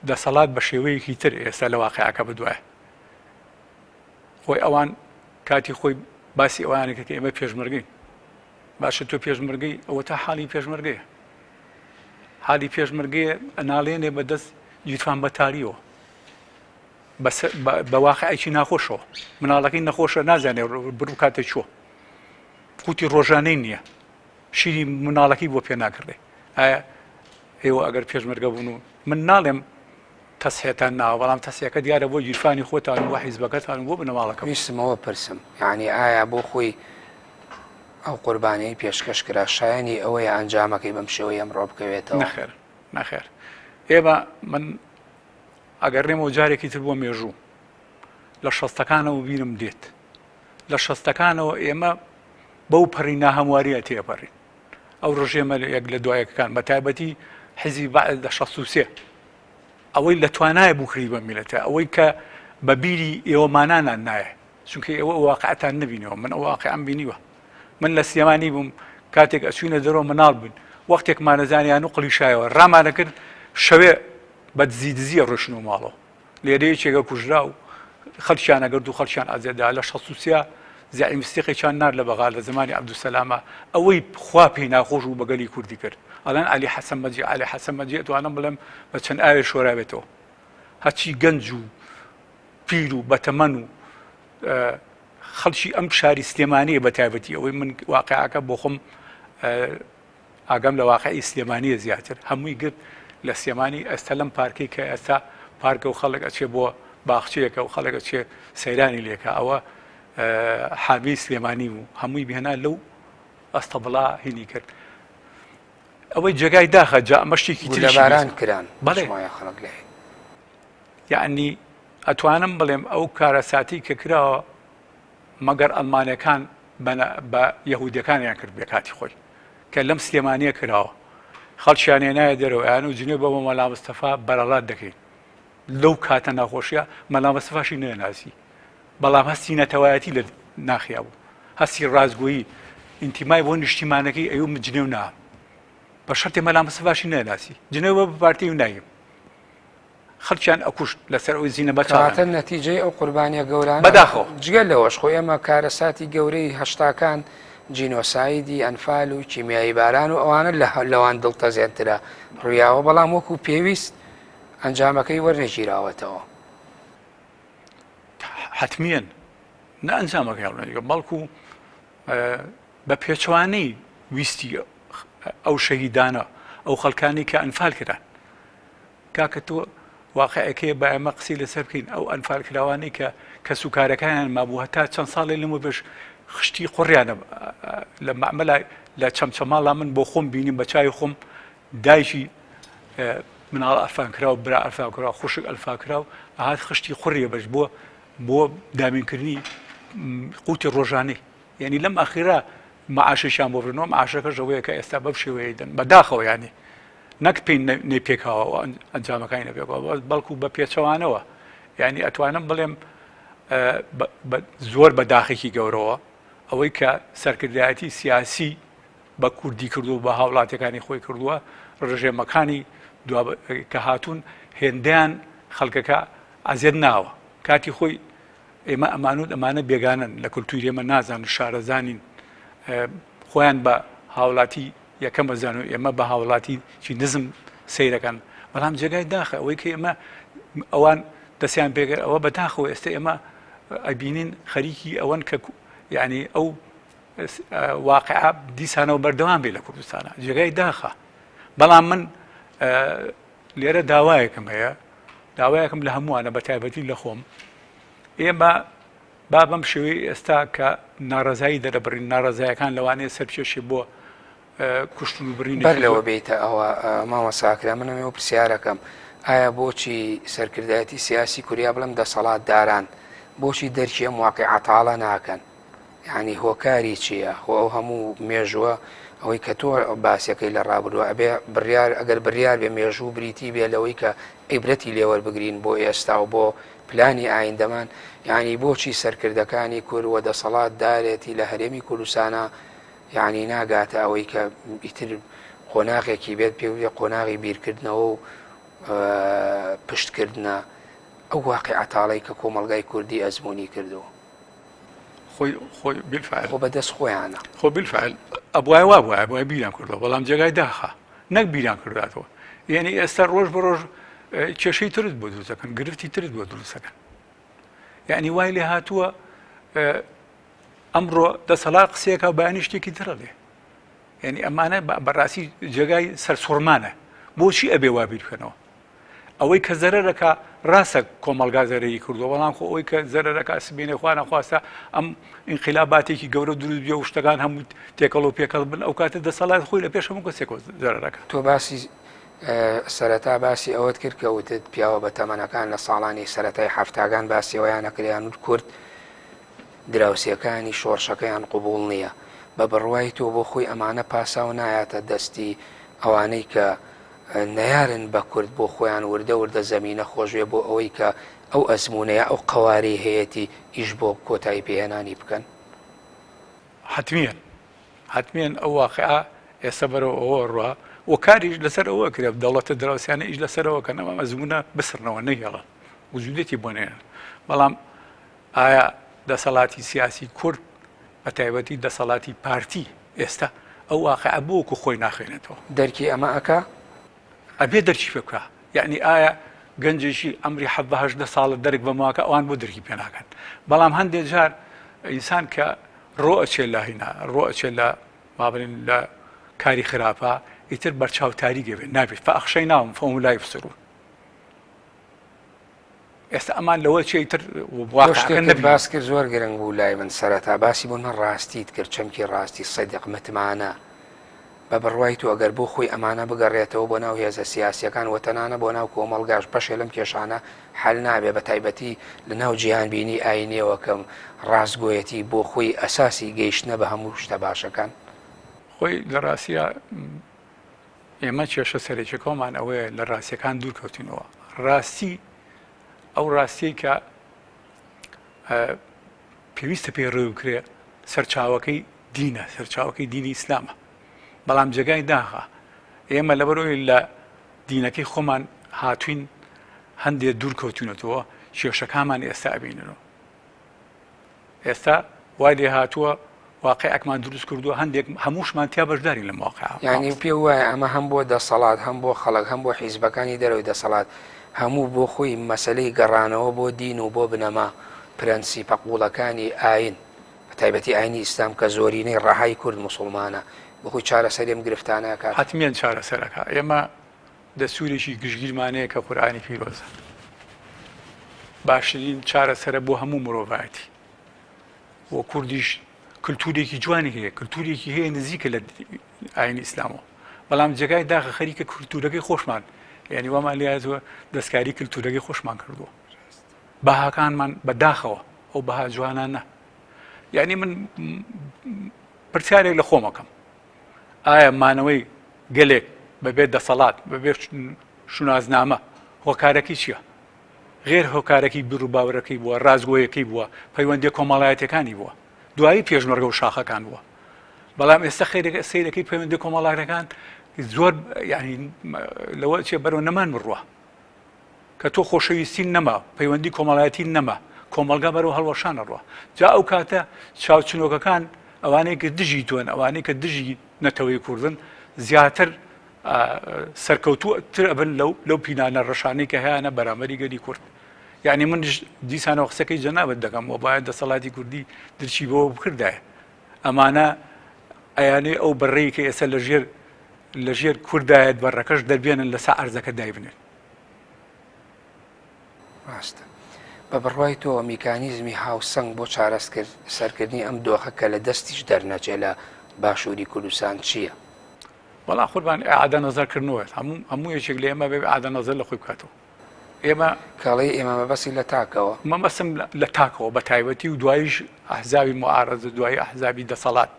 دەسەڵات بە شێوەیەکی تر ئێستا لە واقعەکە بدوایە خۆی ئەوان کاتی خۆی باسی ئەوانێکە کە ئێمە پێشمەرگەین باشە تۆ پێشمەرگەی ئەوە تا حاڵی پێشمەرگەیە حالی پێشمەرگەیە ئەناڵێنێ بەدەست جیتوان بەتاریەوە بە واقعێکی ناخۆشەوە مناڵەکەی نەخۆشە نازانێ بڕوو کاتە چووە قوتی ڕۆژانەی نییە شیری مناڵەکەی بۆ پێ ناکردێ ئایا ئێوە ئەگەر پێشمەرگە بوون و من ناڵێم تەسحێتان ناوە بەڵام تەسیەکە دیارە بۆ جیرفانی خۆتان و حیزبەکەتان بۆ بنەماڵەکە ویستمەوە پرسم یعنی ئایا بۆ خۆی ئەو قوربانەی پێشکەش کرا شایانی ئەوەیە ئەنجامەکەی بەم شێوەیە ئەمڕۆ بکەوێتەوە نەخێر ئێمە من ئەگەڕێمەوە جارێکی تر بۆ مێژوو لە شەستەکانەوە بینم دێت لە شەستەکانەوە ئێمە بەو پەڕی ناهەمواریە تێپەڕین ئەو ڕژێمە یەک لە دوایەکەکان بە تایبەتی حیزی بەعد لە 63 ئەوەی لە توانایە بکری بە میلەتە ئەوەی کە بە بیری ئێوەمانانان نایە چونکە ئێوە واقعەتان نبینەوە من ئەو واقعەم بینیوە من لە سلێمانی بووم کاتێک ئەچوونە دەرەوە مناڵ بوون وەختێکمانەزانیان و قلیشایەوە ڕامانە کرد شەوێ بە دزیە ڕۆشن و ماڵەوە لێرەیە چێگە کوژرا و خەڵکیانە گرد و خەڵکیان ئازێدا لە 63 زعیم مستیقێکیان نار لە بەغا لە زمانی عەبدولسەلامە ئەوەی خوا پێی ناخۆش و بەگەلی کوردی کرد ئەڵێن عەلی حەسەن مەجید عەلی حەسەن مەجید توانم بڵێم بە چەند ئاوێ شۆرابێتەوە هەرچی گەنج و پیر و بەتەمەن و خەڵکی ئەم شاری سلێمانیە بە تایبەتی ئەوەی من واقعەکە بۆ خۆم ئاگام لە واقعی سلێمانیە زیاتر هەمووی گرت لە سلێمانی ئێستا لەم پارکەی کە ئێستا پارکە و خەڵک ئەچێ بۆ باخچەیەکە و خەڵک ئەچێ سەیرانی لێکە ئەوە حامی سلێمانی بوو هەمووی بهێنا لەو ئەستەبڵا هینی کرد ئەوەی جێگای داخە جا ئەمە شتێکی تر لەباران کران بەڵێ خەڵک لێ یعنی ئەتوانم بڵێم ئەو کارەساتی کە کراوە مەگەر ئەڵمانیەکان بە یەهودیەکانیان کرد بێ کاتی خۆی کە لەم سلێمانیە کراوە خەڵکیان هێنایە دەرەوە یان و جنێ بە مەلا مستەفا بەرەڵات دەکەین لەو کاتە ناخۆشیە مەلام مەستەفاشی نەناسی بەڵام هەستی نەتەوایەتی لە ناخیا بوو هەستی ڕازگۆیی ئینتیمای بۆ نیشتیمانەکەی ئەوم جنێ و نام بە شەرتێ مەلام مەستەفاشی نەناسی جنێوە بە پارتی و نایم خەڵکیان ئەکوشت لەسەر ئەوی زیینە بەچاتە نەتیجەی ئەو قوربانیە گەوران بەداخەوە جگەل لەوەش خۆی ئەمە کارەساتی گەورەی هەشتاکان جینۆسایدی ئەنفال و کیمیایی باران و ئەوانە لەوان دڵتەزێنترە ڕویاوە بەڵام وەکو پێویست ئەنجامەکەی وەرنەگیراوەتەوە حتممیەن نە ئەنجامەکە هەڵنەگە بەڵکو بە پێچوانەی ویستی ئەو شەهیدانە ئەو خەڵکانی کە ئەنفال کران کاکە تۆ واقعەکەی بە ئەمە قسەی لەسەر بکەین ئەو ئەنفال کراوانەی کە سوکارەکانیان مابوو هەتا چەند ساڵی لەمە بەش خشتی قڕیانە لە مەعمەلا لە چەمچەماڵا من بۆ خۆم بینیم بە چای خۆم دایکی مناڵ ئەلفان کراوە برا ئەلفا کراوە خوشک ئەلفا کراوە ئاهات خشتی قڕیە بەش بۆ دامینکردنی قوتی ڕۆژانەی یعنی لەم ئەخیرا معاشیشان بۆ برنەوە معاشەکەش ئەوەیە کە ئێستا بەم شێوەیە دەن بەداخەوە یانی نەک پێی نەیپێکاوە ئەنجامەکانی نەپێکەوە بەڵکو بە پێچەوانەوە یعنی ئەتوانم بڵێم زۆر بەداخێکی گەورەوە ئەوەی کە سەرکردایەتی سیاسی بە کوردی کردو بە هاوڵاتەکانی خۆی کردووە ڕژێمەکانی کە هاتوون هێندیان خەڵکەکە ئازێت ناوە کاتی خۆی ئێمە ئەمانوت ئەمانە بێگانن لە کولتوری ئێمە نازانن شارەزانین خۆیان بە هاوڵاتی یەکەم بەزان و ئێمە بە هاوڵاتی چی نزم سیرەکەن بەڵام جێگای داخە ئەوەی کە ئێمە ئەوان دەستیان پێگەر ئەوە بەداخەوە ئێستا ئێمە ئەبینین خەریکی ئەوەن کە یعنی ئەو واقعە دیسانەوە بەردەوام بێ لە کوردستانە جێگای داخە بەڵام من لێرە داوایەکم هەیە داوایەکم لە هەمووانە بە تایبەتی لە خۆم ئێمە با بەم شێوەی ئێستا کە ناڕەزایی دەرەبڕین ناڕەزایەکان لەوانەیە سەرپێشی بۆ کوشتن و برین بەر لەوە بێتە ئەوە ماوە ساکرا منەوە پرسیارەکەم ئایا بۆچی سەرکردایەتی سیاسی کوریا بڵم دەسەڵات داران بۆچی دەرکی ئەم واقعەتاڵە ناکەن یعنی هۆکاری چییە خۆ ئەو هەموو مێژووە ئەوەی کە تۆ باسیەکەی لە ڕابردووە ئەبێ بڕیار ئەگەر بڕیار بێ مێژوو بریتی بێ لەوەی کە عیبرەتی لێوەربگرین بۆ ئێستا و بۆ پلانی ئایندەمان یعنی بۆچی سەرکردەکانی کورد وە دەسەڵات دارێتی لە هەرێمی کوردستانە یعنی ناگاتە ئەوەی کە ئیتر قۆناغێکی بێت پێ قۆناغی بیرکردنەوە و پشتکردنە ئەو واقعەتاڵەی کە کۆمەلگای کوردی ئەزمموی کردەوە خۆی بالفعل خۆ بەدەست خۆیانە خۆ بالفعل ئەبوای وا بووە بۆی بیران کردەوە بەڵام جێگای داخە نەک بیران کرداتەوە یعنی ئێستا ڕۆژ بە ڕۆژ کێشەی ترت بۆ دروستەکەن گرفتی ترت بۆ دروستەکەن یعنی وای لێ هاتووە ئەمڕۆ دەسەڵات قسەیەکە بەیانی شتێکی ترەڵێ یعنی ئەمانە بەڕاستی جێگای سەرسوڕمانە بۆچی ئەبێ وا بیر بکەنەوە ئەوەی کە زەرەرەکە ڕاستە کۆمەلگا زەرەری کردووە بەڵام خۆ ئەوەی کە زەرەرەکە سبینە خوا نەخواستە ئەم ئینقلاباتێکی گەورە دروست بێ و شتەکان هەموو تێکەڵ و پێکەڵ بن ئەو کاتە دەسەڵات خۆی لە پێش هەموو کەسێک زەرەرەکە تۆ باسی سەرەتا باسی ئەوەت کرد کە وتت پیاوە بە تەمەنەکان لە ساڵانی سەرەتای هەفتاگان باسی ئەویان نەکریان و کورد دراوسەکانی شۆڕشەکەیان قوبوڵ نییە بە بڕوای تۆ بۆ خۆی ئەمانە پاساو نایەتە دەستی ئەوانەی کە نەیارن بە کورد بۆ خۆیان وردە زەمینە خۆشوێ بۆ ئەوەی کە ئەو ئەزمونەیە ئەو قەوارەی هەیەی ئیش بۆ کۆتایی پێهێنانی بکەن حتممیان ئەو واقعە ئێستا بەرەوە ئەوە ڕوا و کاریش لەسەر ئەوە کرێ دەوڵەتە دراوسیانە ئیش لەسەرەوە کە نەما ئەزمونە بسرنەوە نەگەڵە وجودێتی بۆ نێن بەڵام ئایا دەسەڵاتی سیاسی کورد بە تایبەتی دەسەڵاتی پارتی ئێستا ئەو واقعە بۆکو خۆی ناخێنێتەوە دەرکی ئەمە ئەکا ئەبێ دەرکی پێ بکە یعنی ئایا گەنجێکی ئەمری 10 ساڵە دەرک بەماکە ئەوان بۆ دەرکی پێ ناکەن بەڵام هەندێک جار ئینسان کە ڕۆ ئەچێت لە هینا ڕۆ ئەچێت لە مابرین لە کاری خراپە ئیتر بەرچاوتاری گەوێت نابێت فەخشەی ناوم فەم لای بسرون ئێستا ئەمان لەوە چیتر باس کرد زۆر گرنگ بوو لای من سەرەتا باسی بۆ من ڕاستیت کرد چەمکی ڕاستی سەدیق متمانە بە بڕوای تو ئەگەر بۆ خۆی ئەمانە بگەڕێتەوە بۆ ناو هێزە سیاسیەکان وەتەنانە بۆ ناو کۆمەڵگاش بەشێ لەم کێشانە حل نابێ بە تایبەتی لە ناو جیهانبینی ئاینێوەکەم ڕاستگۆیەتی بۆ خۆی ئەساسی گەیشتنە بە هەموو شتە باشەکان خۆی لە ڕاستیە ئێمە کێشە سەرێکەکەمان ئەوەیە لە ڕاستیەکان دوور کەوتینەوە ڕاستی ئەو ڕاستی کە پێویستە پێ ڕێ بکرێ سەرچاوەکەی دینە، سەرچاوەکەی دینی ئیسلامە. بەڵام جێگای داخە ئێمە لەبەرەوەی لە دینەکەی خۆمان هاتوین هەندێک دوور کەوتونەتەوە، کێشەکانمان ئێستا ئەبینەوە. ئێستا وای لێ هاتووە واقعەکمان دروست کردووە، هەندێک هەمووشمان تیا بەشداری لە واقعە. یعنی پێ وایە ئەمە هەم بۆ دەسەڵات، هەم بۆ خەڵک، هەم بۆ حیزبەکانی دەرەوەی دەسەڵات، هەموو بۆ خۆی مەسلەی گەڕانەوە بۆ دین و بۆ بنەما پرەنسیپە قوڵەکانی ئاین، بە تایبەتی ئاینی ئیسلام کە زۆرینەی ڕەهای کورد مسڵمانە، بەخۆی چارەسەرێم گرفتانەکە. حتمێن چارەسەرەکە. ئێمە دەستوورێکی گشتگیرمانەیە کە قورئانی پیرۆزە. باشترین چارەسەرە بۆ هەموو مرۆڤایەتی. بۆ کوردیش کللتورێکی جوانی هەیە، کللتورێکی هەیە نزیکە لە ئاینی ئیسلامەوە، بەڵام جێگای داخە خەریکە کللتورەکەی خۆشمان، یعنی وامان لێهاتووە دەستکاری کللتورەکەی خۆشمان کردووە. بەهاکانمان بەداخەوە ئەو بەها جوانان نە. یعنی من پرسیارێک لە خۆمەکەم، ئایا مانەوەی گەلێک بەبێت دەسەڵات بەبێت شونازنامە هۆکارەکەی چییە؟ غێر هۆکارەکەی بیر و باوەڕەکەی بووە، ڕازگۆیەکەی بووە، پەیوەندی کۆمەڵایەتەکانی بووە، دوایی پێشمەرگە و شاخەکان بووە. بەڵام ئێستا سەیرەکەی پەیوەندی کۆمەڵایەتەکان زۆر ینی لەوە چێ بەرەو نەمان بڕوە کە تۆ خۆشەویستی نەما، پەیوەندی کۆمەڵایەتی نەما، کۆمەلگا بەرەو هەڵوەشانە ڕوە. جا ئەو کاتە چاوچنۆکەکان ئەوانەی کە دژی تۆن، ئەوانەی کە دژی نەتەوەی کوردن زیاتر سەرکەوتوتر ئەبن لەو پینانە ڕەشانەی کە هەیەە بەرامبەری گەلی کورد. یعنی من دیسانەوە قسەکەی جەنابەت دەکەم و باید دەسەڵاتی کوردی درچی بۆ بکردایە. ئەمانە ئەیانەی ئەو بەڕێی کە ئێستا لە ژێر کوردایەت بەڕەکەش دەبێنن لەسەر ئەرزەکە دایبنێن. ڕاستە. بە بڕوای تۆ میکانیزمی هاوسەنگ بۆ سەرکردنی ئەم دۆخە کە لە دەستیش دەرنەچێ لە باشووری کوردستان چییە؟ وەڵام قوربان ئاعادە نەزەرکردنەوە هەموو یەکێک لە ئێمە بێ ئاعادە نەزەر لە خۆی بکاتەوە. ئێمە کاڵی ئێمە مەبەسی لە تاکەوە، مەبەسم لە تاکەوە بە تایبەتی و دواییش ئەحزابی معارەزە، دوایی ئەحزابی دەسەڵات،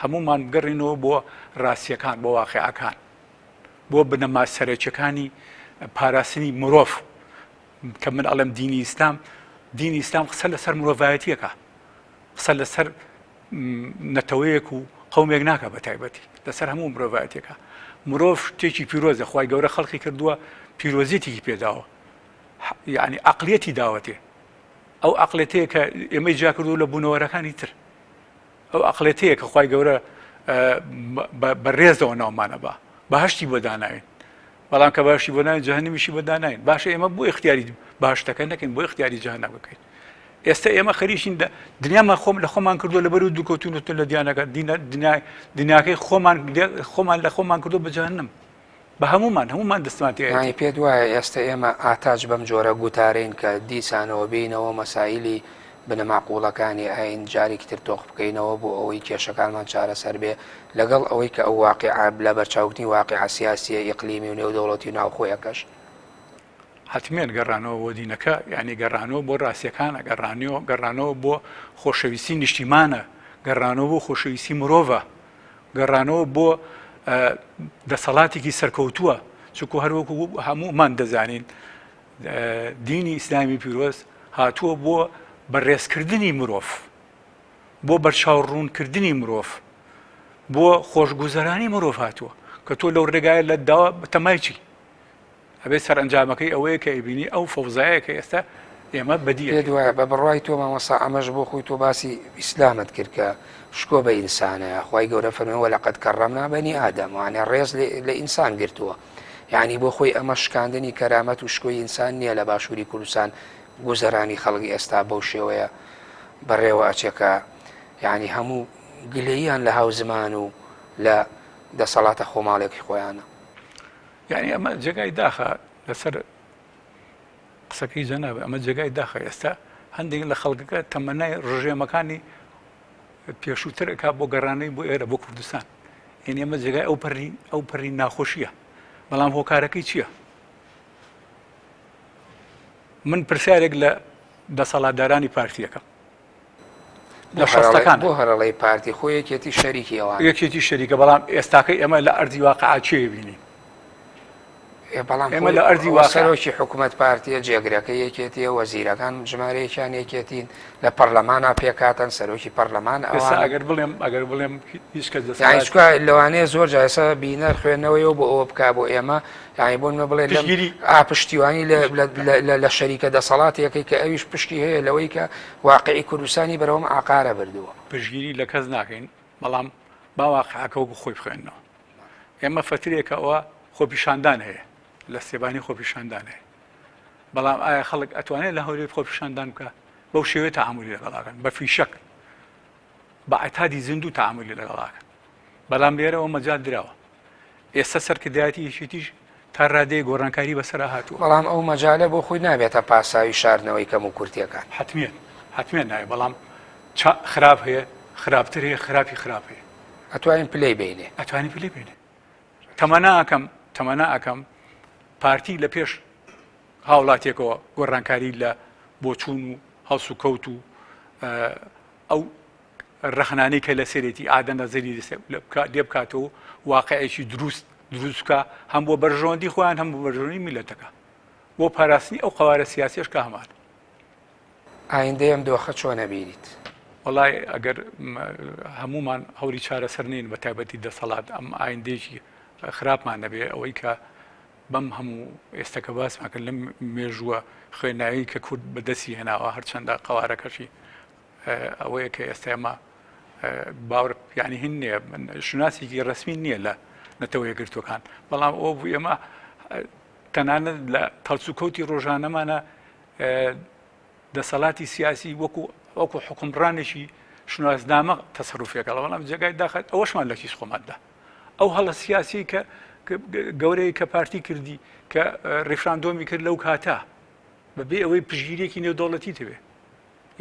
هەمومان بگەڕینەوە بۆ ڕاستیەکان، بۆ واقعەکان، بۆ بنەما سەرەکیەکانی پاراستنی مرۆڤ. کە من ئەڵێم دینی ئیسلام قسە لەسەر مرۆڤایەتیەکە، قسە لەسەر نەتەوەیەک و قەومێک ناکە، بە تایبەتی لەسەر هەموو مرۆڤایەتێکە. مرۆڤ شتێکی پیرۆزە، خوای گەورە خەڵقی کردووە پیرۆزیەتێکی پێداوە، یعنی عەقڵیەتی داوەتێ. ئەو عەقڵێتەیە کە ئێمەی جا کردووە لە بوونەوەرەکانی تر، ئەو عەقڵێتەیە کە خوای گەورە بەڕێزەوە ناومانە بەهەشتی بۆ داناوین، بەڵام کە باشی بۆ ناوین جەهەنەمیشی بۆ داناوین. باشە ئێمە بۆ اختیاری باشتەکە نەکەین، بۆ اختیاری جەهەنەم بکەین. ئێستا ئێمە خەریشین دنیامان لە خۆمان کردووە لەبەر و دووکەوتونەوە لە دیانەکە، دنیاکەی خۆمان لە خۆمان کردووە بە جەهەنەم، بە هەمومان دەستمان تێ. پێت وایە ئێستا ئێمە ئاتاج بەم جۆرە گوتارین کە دیسانەوە بینەوە مەسائیلی بنەماقوڵەکانی ئاین جارێکی تر تۆق بکەینەوە بۆ ئەوەی کێشەکانمان چارەسەر بێ، لەگەڵ ئەوەی کە ئەو واقعە لە بەرچاوتنی واقعە سیاسیە ئیقلیمی و نێودەوڵەتی و ناوخۆیەکەش حتمێن گەڕانەوە بۆ دینەکە، یعنی گەڕانەوە بۆ ڕاستیەکانە، گەڕانەوە بۆ خۆشەویستی نیشتیمانە، گەڕانەوە بۆ خۆشەویستی مرۆڤە، گەڕانەوە بۆ دەسەڵاتێکی سەرکەوتووە. چونکو هەروەکو هەموومان دەزانین دینی ئیسلامی پیرۆز هاتووە بۆ بەڕێزکردنی مرۆڤ، بۆ بەرچاوڕوونکردنی مرۆڤ، بۆ خۆشگوزەرانی مرۆڤ هاتووە کە تۆ لەو ڕێگایە لە داوە بەتەمای چی ئەبێ سەرئەنجامەکەی ئەوەیە کە ئەیبینی ئەو فەوزایە کە ئێستا ئێمە بەدیە. پێت وایە بە بڕوای تۆ مامۆستا ئەمەش بۆ خۆی تۆ باسی ئیسلامت کرد کە شکۆ بە ئینسانەیە، خوای گەورە فەرمووی وەلەقەد کەڕەمنا بەنی ئادەم، وانێ ڕێز لە ئینسان گرتووە. یعنی بۆ خۆی ئەمە شکاندنی کەرامەت و شکۆی ئینسان نییە لە باشووری کوردستان گوزەرانی خەڵکی ئێستا بەو شێوەیە بەڕێوە ئەچێکە، یعنی هەموو گلەییان لە هاو زمان و لە دەسەڵاتە خۆماڵێکی خۆیانە. یعنی ئەمە جێگای داخە لەسەر قسەکەی جەنابە، ئەمە جێگای داخە. ئێستا هەندێک لە خەڵکەکە تەمەنای ڕژێمەکانی پێشووترەکە بۆ گەڕانەی بۆ ئێرە بۆ کوردستان، یعنی ئەمە جێگای ئەو پەڕی ناخۆشیە. بەڵام هۆکارەکەی چییە؟ من پرسیارێک لە دەسەڵاتدارانی پارتیەکە لە شەستەکان بۆ هەرەڵی پارتی خۆ یەکێتی شەریکی ئەوان، یەکێتی شەریکە، بەڵام ئێستاکەی ئەمە لە ئەرزی واقعا چێ بینی؟ ئێمە لە ئەرزی واقع سەرۆکی حکوومەت پارتیە جێگرەکە یەکێتیە وەزیرەکان ژمارەیەکیان یەکێتین لە پەرلەمانە پێکاتەن سەرۆکی پەرلەمان ئەگەر بڵێم هیچ کەس لەوانەیە زۆر جایسە بینەر خوێندنەوەی بۆ ئەوە بک بۆ ئێمە یانی بۆ منە بڵێ پشتیوانی لە شەریکە دەسەڵاتێکی کە ئەویش پشتی هەیە لەوەی کە واقعی کوردستانی بەرەوەم ئاقارە بردووە پشگیری لە کەس ناکەین بەڵام باواقعەکە وەکو خۆی بخوێنەوە ئێمە فترێکە ئەوە خۆپیشاندان هەیە لە سێبانی خۆپیشاندان هەیە بەڵام ئایا خەڵک ئەتوانێت لە هەولێر خۆپیشاندان بکە بەو شێوەیە تەعاملی لەگەڵاکەن بە فیشەک بە ئەتادی زیندوو تەعاملی لەگەڵاکەن بەڵام لێرەوە مەجال درراوە ئێستا سەرکردایەتی یەکێتیش تا ڕادەیە گۆڕانکاری بەسەرا هاتووە بەڵام ئەو مەجالە بۆ خۆی نابێتە پاساوی شاردنەوەی کەم و کورتیەکان حتمێن نایە بەڵام خراپ هەیە خراپتر هەیە خراپی خراپ هەیە ئەتوانین پلەی بینێ ئەتوانی پلەی بینێ تەمەنا ئەەکەم پارتی لە پێش هاوڵاتێکەوە گۆڕانکاری لە بۆچوون و هەڵس و کەوت و ئەو ڕەخنانەی کە لە سێرێتی ئادە نەزەری لێ بکاتەوە واقعێکی دروستکە هەم بۆ بەرژەوەندی خۆیان هەم بۆ بەرژەوەندی میلەتەکە بۆ پاراستنی ئەو قەوارە سیاسیش کە هەمان ئایندەی ئەم دۆخە چۆنە بینیت وەڵای ئەگەر هەمومان هەوری چارەسەر نین بە تایبەتی دەسەڵات ئەم ئایندێکی خراپمان نەبێ ئەوەی کە بەم هەموو ئێستاکە باسماکە لەم مێژووە خوێناوی کە کورد بەدەستی هێناوە هەرچەندە قەوارەکەشی ئەوەیە کە ئێستا ئێمە باور یعنی هین نییە شناسێکی ڕسمی نییە لە نەتەوە یەکگرتوەکان بەڵام ئەو بوو ئێمە تەنانەت لە تەڵسوکەوتی ڕۆژانەمانە دەسەڵاتی سیاسی وەکو حکومڕانێکی شناسنامە تەسەڕوفێکە بەڵام جێگای داخات ئەوەشمان لە کیش خۆماندا ئەو هەڵە سیاسی کە گەورەی کە پارتی کردی کە ڕێفراندۆمی کرد لەو کاتا بەبێ ئەوەی پشگیریەکی نێودەوڵەتی تبێ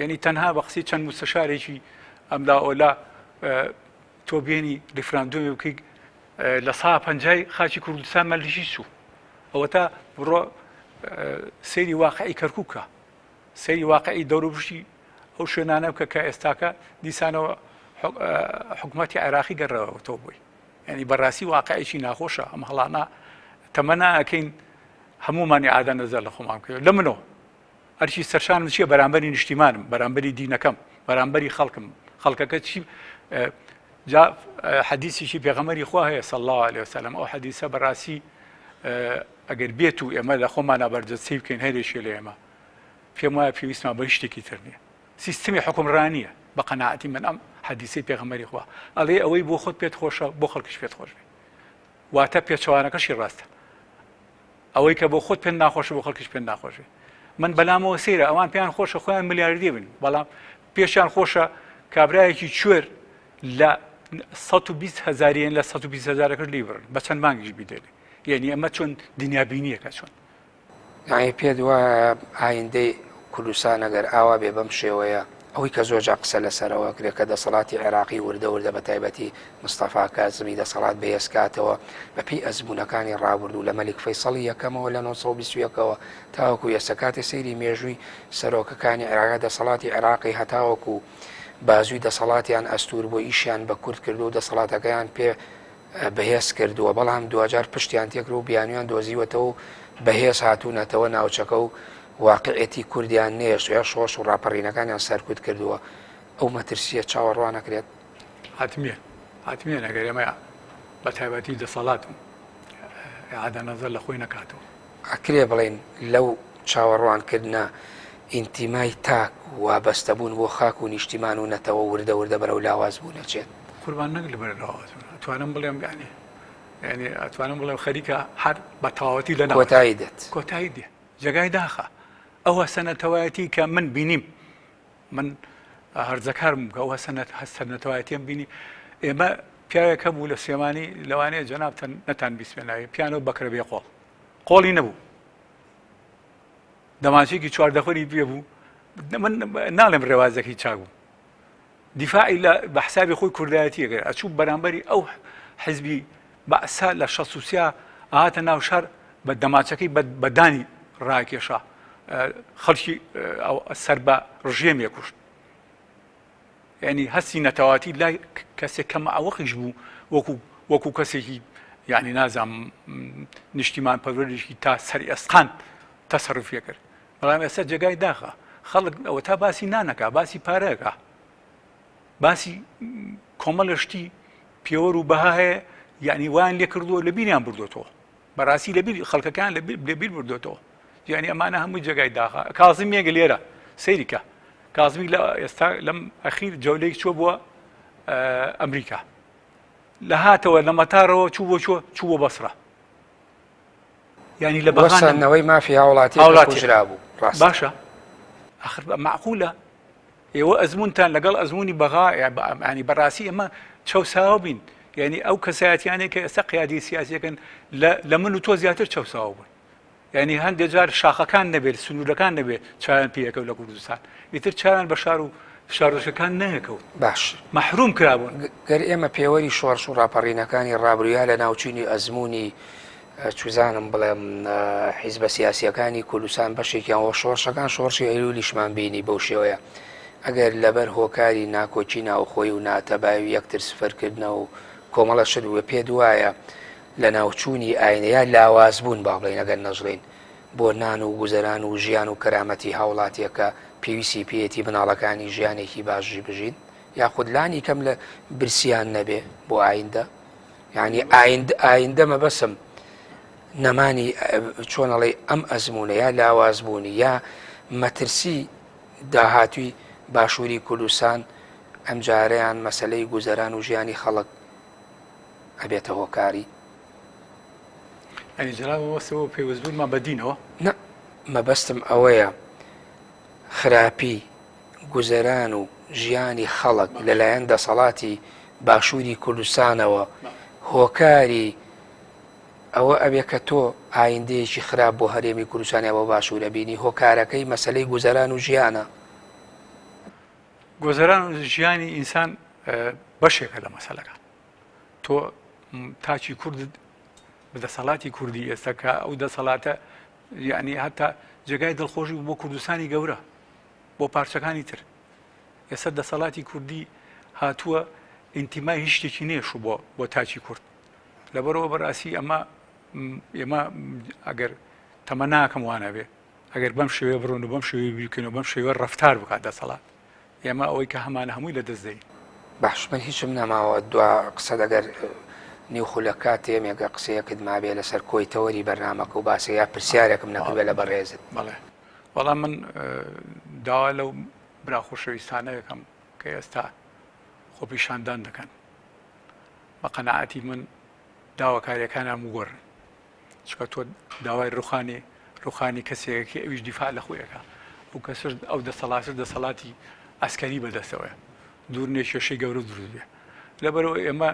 یعنی تەنها بە قسەی چەند مستەشارێکی ئەملا ئۆلا تۆ بێنی ڕێفراندۆمی بکەیت لە 150 خاچی کوردستان مەلژی سوو ئەوە تا بڕۆ سەیری واقعی کەرکووکە سەیری واقعی دەوروبشی ئەو شوێنانە بکە کە ئێستاکە دیسانەوە حکوومەتی عێراقی گەڕەوەتەوە بووی ینی بەڕاستی واقعیکی ناخۆشە ئەم هەڵانە تەمەنا ئەەکەین هەمومانی ئادا نەزەر لە خۆمان کرد لە منەوە هەرچی سەرشانم چیە بەرامبەری نیشتیمانم بەرامبەری دینەکەم بەرامبەری خەڵکم خەڵکەکە چی جا حەدیثیشی پێغەمبەری خوا هەیە صلی الله علیه وسلم ئەو حەدیثە بەڕاستی ئەگەر بێت و ئێمە لە خۆمانە بەرجەستەی بکەین هەرێشێ لە ئێمە پێم وایە پێویستمان بە شتێکی تر نییە سیستمی حکومڕانیە بە قەناعەتی من ئەم حەدیثەی پێغەمبەری خوا ئەڵێ ئەوەی بۆ خۆت پێت خۆشە بۆ خەڵکیش پێت خۆش بێ واتە پێچەوانەکەشی ڕاستە ئەوەی کە بۆ خۆت پێ ناخۆشە بۆ خەڵکیش پێ ناخۆش بێ من بەلامەوە سەیرە ئەوان پێیان خۆشە خۆیان ملیاردی بن بەڵام پێشیان خۆشە کابرایەکی کوێر لە 120,000 لە 120,000 لی بڕن بە چەند مانگیش بیدێنێ یعنی ئەمە چۆن دنیابینیەکە چۆن پێت وایە ئایندەی کوردستان ئەگەر ئاوا بێ بەم شێوەیە ئەوەی کە زۆرجا قسە لەسەرەوە کرێت کە دەسەڵاتی عێراقی وردە بە تایبەتی مستەفا کازمی دەسەڵات بەهێزکاتەوە بەپێی ئەزمونونەکانی ڕابرد و لە مەلیک فەیسەڵی یەکەمەوە لە 1920ەوە تاوەکو ئێستا سەیری مێژووی سەرۆکەکانی عێراق دەسەڵاتی عێراقی هەتاوەکو بازووی دەسەڵاتیان ئەستور بۆ ئیشیان بە کورد کردو و دەسەڵاتەکەیان پێ بەهێز کردووە بەڵام دوجار پشتیان تێکرد و بیانیان دۆزیوەتەوە و بەهێز هاتوونەتەوە ناوچەکە و واقعەتی کوردیان نێ سوێ شۆش و ڕاپەڕینەکانیان سەرکوت کردووە ئەو مەترسیە چاوەڕوان نەکرێت حتمێ ئەگەر ئێمە بە تایبەتی دەسەڵاتم ئادا نەزەر لە خۆی نەکاتەوە ئەکرێ بڵێن لەو چاوەڕوانکردە ئینتیمای تاک وابەستەبوون بۆ خاک و نیشتیمان و نەتەوە وردە بەرەو لاواز بوو نەچێت قوربان نەک لە بەرە لاواز ئەتوانم بڵێم ینی ئەتوانم بڵێم خەریکە هەر بە تەواوەتی لە کۆتایی دێت کۆتایی دێ جێگای داخە ئەوە سەنەتەوایەتی کە من بینیم من هەرزەکارم کە ئەوە سەنەتەوایەتیم بینی ئێمە پیاوێکە بوو لە سێمانی لەوانەیە جەناب نەتان بیسمێناوی پیانۆ بەکرە بێ قۆڵی نەبوو دەمانچێکی چواردەخۆری پێ بوو من ناڵێم ڕێوازەکەی چاک بوو دیفاعی بە حسابی خۆی کوردایەتی ئەگەر ئەچوو بەرامبەری ئەو حزبی بەئسا لە شەسووسیا ئاهاتە ناو شار بە دەماچەکەی بەدانی ڕاکێشا خەڵکی سەر بە ڕژێمێ کوشت ینی هەستی نەتەواتی لای کەسێک کەمە ئەوەقیش بوو وەکو کەسێکی یعنی نازم نیشتیمان پەروەردیشی تا سەری ئەسقان تەسەڕوفیە کرد بەڵام ئێستا جێگای داخە خەڵک ئەوە تا باسی نانەکە باسی پارەکە باسی کۆمەڵشتی پێوەەر و بەها هەیە یعنی وان لێ کردووە لە بیریان بردوێتەوە بەڕاستی لە بیر خەڵکەکان لە بیر بردوێتەوە یعنی ئەمانە هەمووی جێگای داخە کازم یەگە لێرە سەیریکە کازمی لە ئێستا لەم ئەخیر جەولەی چوە بووە ئەمریکا لە هاتەوە لە مەتارەوە چوو بۆ بەسرە ینی لە بەخانەوەی مافی هاوڵاتی بوو باشە ئەخر معقولە ئێوە ئەزمونتان لەگەڵ ئەزمموی بەغا ینی بەڕاستی ئەمە چەساوە بین یعنی ئەو کەسایەتیانێک کە ئێستا قیادی سیاسیەکەن لە من و تۆ زیاتر چەساوە بوون ینی هەندێک جار شاخەکان نەبێت سنوورەکان نەبێت چایان پێەکەوت لە کوردستان ئیتر چایان بە شار و شارۆچەکان نەیەکەوت باش مەحروم کرابوون گەر ئێمە پێوەری شۆڕش و ڕاپەڕینەکانی ڕابرویا لە ناوچینی ئەزمموی چوزانم بڵێم حیزبە سیاسیەکانی کوردستان بەشێکیان شۆڕشەکان شۆڕشی ئەیلولیشمان بینی بەو شێوەیە ئەگەر لەبەر هۆکاری ناکۆچی ناوخۆی و ناتەباوی یەکتر سفەرکردنە و کۆمەڵە شت وە پێ وایە لە ناوچوونی ئاینەیە لاوازبوون با بڵێن ئەگەر نەژڵین بۆ نان و گوزەران و ژیان و کەرامەتی هاوڵاتیەکە پێویستی پێێتی مناڵەکانی ژیانێکی باشی بژین یاخود لانی کەم لە برسیان نەبێ بۆ ئایندە یعنی ئایندە مەبەسم نەمانی چۆنەڵێ ئەم ئەزمونە یا لاوازبوونی یا مەترسی داهاتووی باشووری کوردستان ئەم جارەیان مەسلەی گوزەران و ژیانی خەڵک ئەبێتە هۆکاری ئەنی جەڵاوەوەسەوە پێوەستبوونمان بەدینەوە نە مەبەستم ئەوەیە خراپی گوزەران و ژیانی خەڵک لەلایەن دەسەڵاتی باشووری کوردستانەوە هۆکاری ئەوە ئەبێ کە تۆ ئایندەیەکی خراپ بۆ هەرێمی کوردستانی بۆ باشوورە بینی هۆکارەکەی مەسلەی گوزەران و ژیانە گۆزەران و ژیانی ئینسان بەشێکە لە مەسەلەکان تۆ تاچی کورد بەدەسەڵاتی کوردی ئێستا کە ئەو دەسەڵاتە یعنی هەتا جێگای دڵخۆشی بۆ کوردستانی گەورە بۆ پارچەکانی تر ئێستا دەسەڵاتی کوردی هاتووە ئینتیمای هیچ شتێکی نێشو بۆ تاچی کورد لەبەرەوە بەڕاستی ئێمە ئەگەر تەمە ناکەم وانە بێ ئەگەر بەم شێوێ بڕۆن و بەم شێوێ بیکەن و بەم شێوە ڕەفتار بکات دەسەڵات ئێمە ئەوەی کە هەمانە هەمووی لە دەست دەین باش من هیچم نەماوە دوا قسە دەگەر نیوخولە کاتێم ێگە قسەیەکت مابێ لەسەر کۆی تەوەری بەرنامەکە و باسە یا پرسیارێکم نەکردبێ لە بەڕێزت بەڵێ بەڵام من داوا لەو براخۆشەویستانە یەکەم کە ئێستا خۆپیشاندان دەکەن بە قەنەعەتی من داواکاریەکانیان وگۆڕن چکە تۆ داوای ڕوخانی کەسێکی ئەویش دیفاع لە خۆیەکە و کەسش ئەو دەسەڵاتی ئەسکەری بەدەستەوەە دوور نێ کێشەی گەورە دروست بێ لەبەرەوە ئێمە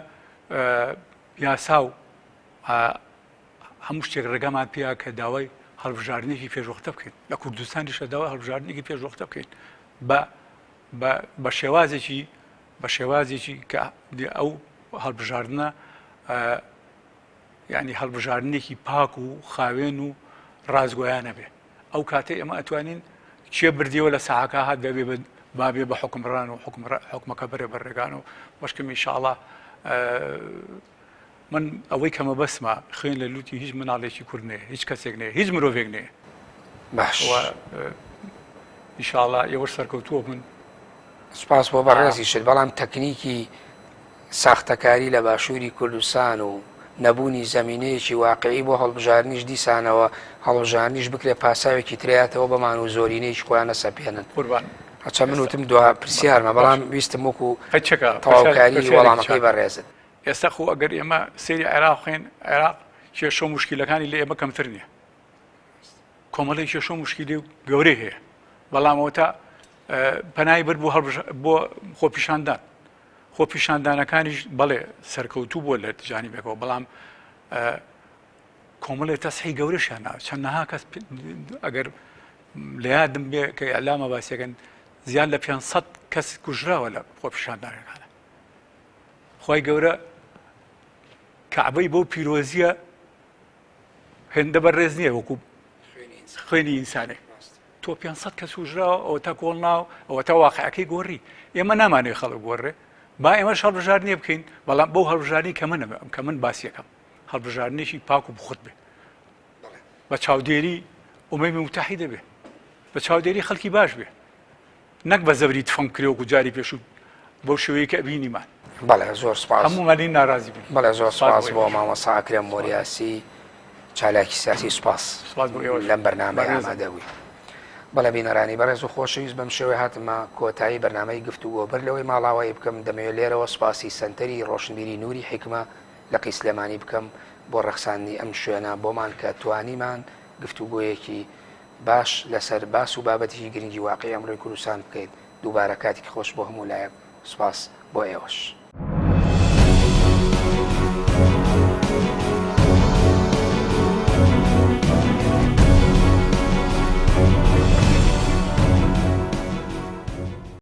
یاسا و هەموو شتێک ڕێگەمان پێیا کە داوای هەڵبژاردنێکی پێشوەختە بکەین لە کوردستانیشە داوای هەڵبژاردنێکی پێشوەختە بکەین بە شێوازێکی کە ئەو هەڵبژاردنە یعنی هەڵبژاردنێکی پاک و خاوێن و ڕازگۆیانە بێ ئەو کاتێ ئێمە ئەتوانین چیە بردیەوە لە ساحەکە هات بابێ بە حکمڕان و حکومەکە بەرێ بەڕێگان و بەشکم ئینشاءڵڵا من ئەوەی کەمە بەسمە خوێن لە لوتی هیچ مناڵێکی کورد نێ هیچ کەسێک نێ هیچ مرۆڤێک نێ باش ئینشاءڵڵا ئێوەش سەرکەوتووە بن سپاس بۆ بەڕێزی شت بەڵام تەکنیکی ساختەکاری لە باشووری کوردستان و نەبوونی زمینەیەکی واقعی بۆ هەڵبژارنیش دیسانەوە هەڵبژارنیش بکرێ پاساوێکی ترایەتەوە بەمان و زۆرینەیەکی خۆیانە سەپێنن قوربان هەچە من وتم دو پرسیارمە بەڵام ویستم وەکو تەواوکاری وەڵامەکەی بەڕێزت ئێستا خۆ ئەگەر ئێمە سێری عێراق خوێن عێراق کێشە و موشکیلەکانی لە ئێمە کەمتر نییە کۆمەڵی کێشە و موشکیلی و گەورەی هەیە بەڵامەوە تا پەنای برد بۆ خۆپیشاندان خۆپیشاندانەکانیش بەڵێ سەرکەوتوو بۆ لە جانیبێکەوە بەڵام کۆمەڵێ تەسحی گەورەشیانە چەندەها کەس ئەگەر لە یادم بێ کە ئەلامە باسیەکەن زیان لە 500 کەس کوژراوە لە خۆپیشاندانەکانە خی گەورە کەعبەی بەو پیرۆزیە هێندە بەڕێز نییە وەکو خوێنی ئینسانێک تۆ 500 کەس کوژراوە ئەوە تا کۆڵ ناو ئەوە تا واقعەکەی گۆڕی ئێمە نامانێت خەڵک گۆڕێ با ئێمە هەڵبژار نیە بکەین بەڵام بەو هەڵبژاری کە من باسی یەکەم هەڵبژارنێکی پاک و بخوت بێ بە چاودێری ئومەمی متحیدە بێ بە چاودێری خەڵکی باش بێ نەک بە زەبری تفەنگ کرێوەکو جاری پێشوو بۆ شوەیە کە بینیمان بەڵێ زۆر سپاس هەمومانی ناڕازی بووین بەڵێ زۆر سپاس بۆ مامۆستا ئەکرەم مۆریاسی چالاکی سیاسی سوپاس لەم بەرنامەی ئامادەبووی. بەڵێ بینەرانی بەڕێز و خۆشەویست بەم شێوەیە هاتممە کۆتایی بەرنامەی گفتوگۆ بەر لەوەی ماڵاوایی بکەم دەمەوێت لێرەوە سوپاسی سەنتەری ڕۆشنبیری نووری حیکمە لە قیسلێمانی بکەم بۆ ڕەخساندنی ئەم شوێنە بۆمان کە توانیمان گفتوگۆیەکی باش لەسەر باس و بابەتێکی گرنگی واقعی ئەمڕۆی کوردستان بکەیت. دووبارە کاتێکی خۆش بۆ هەموو لایەک سوپاس بۆ ئێوەش.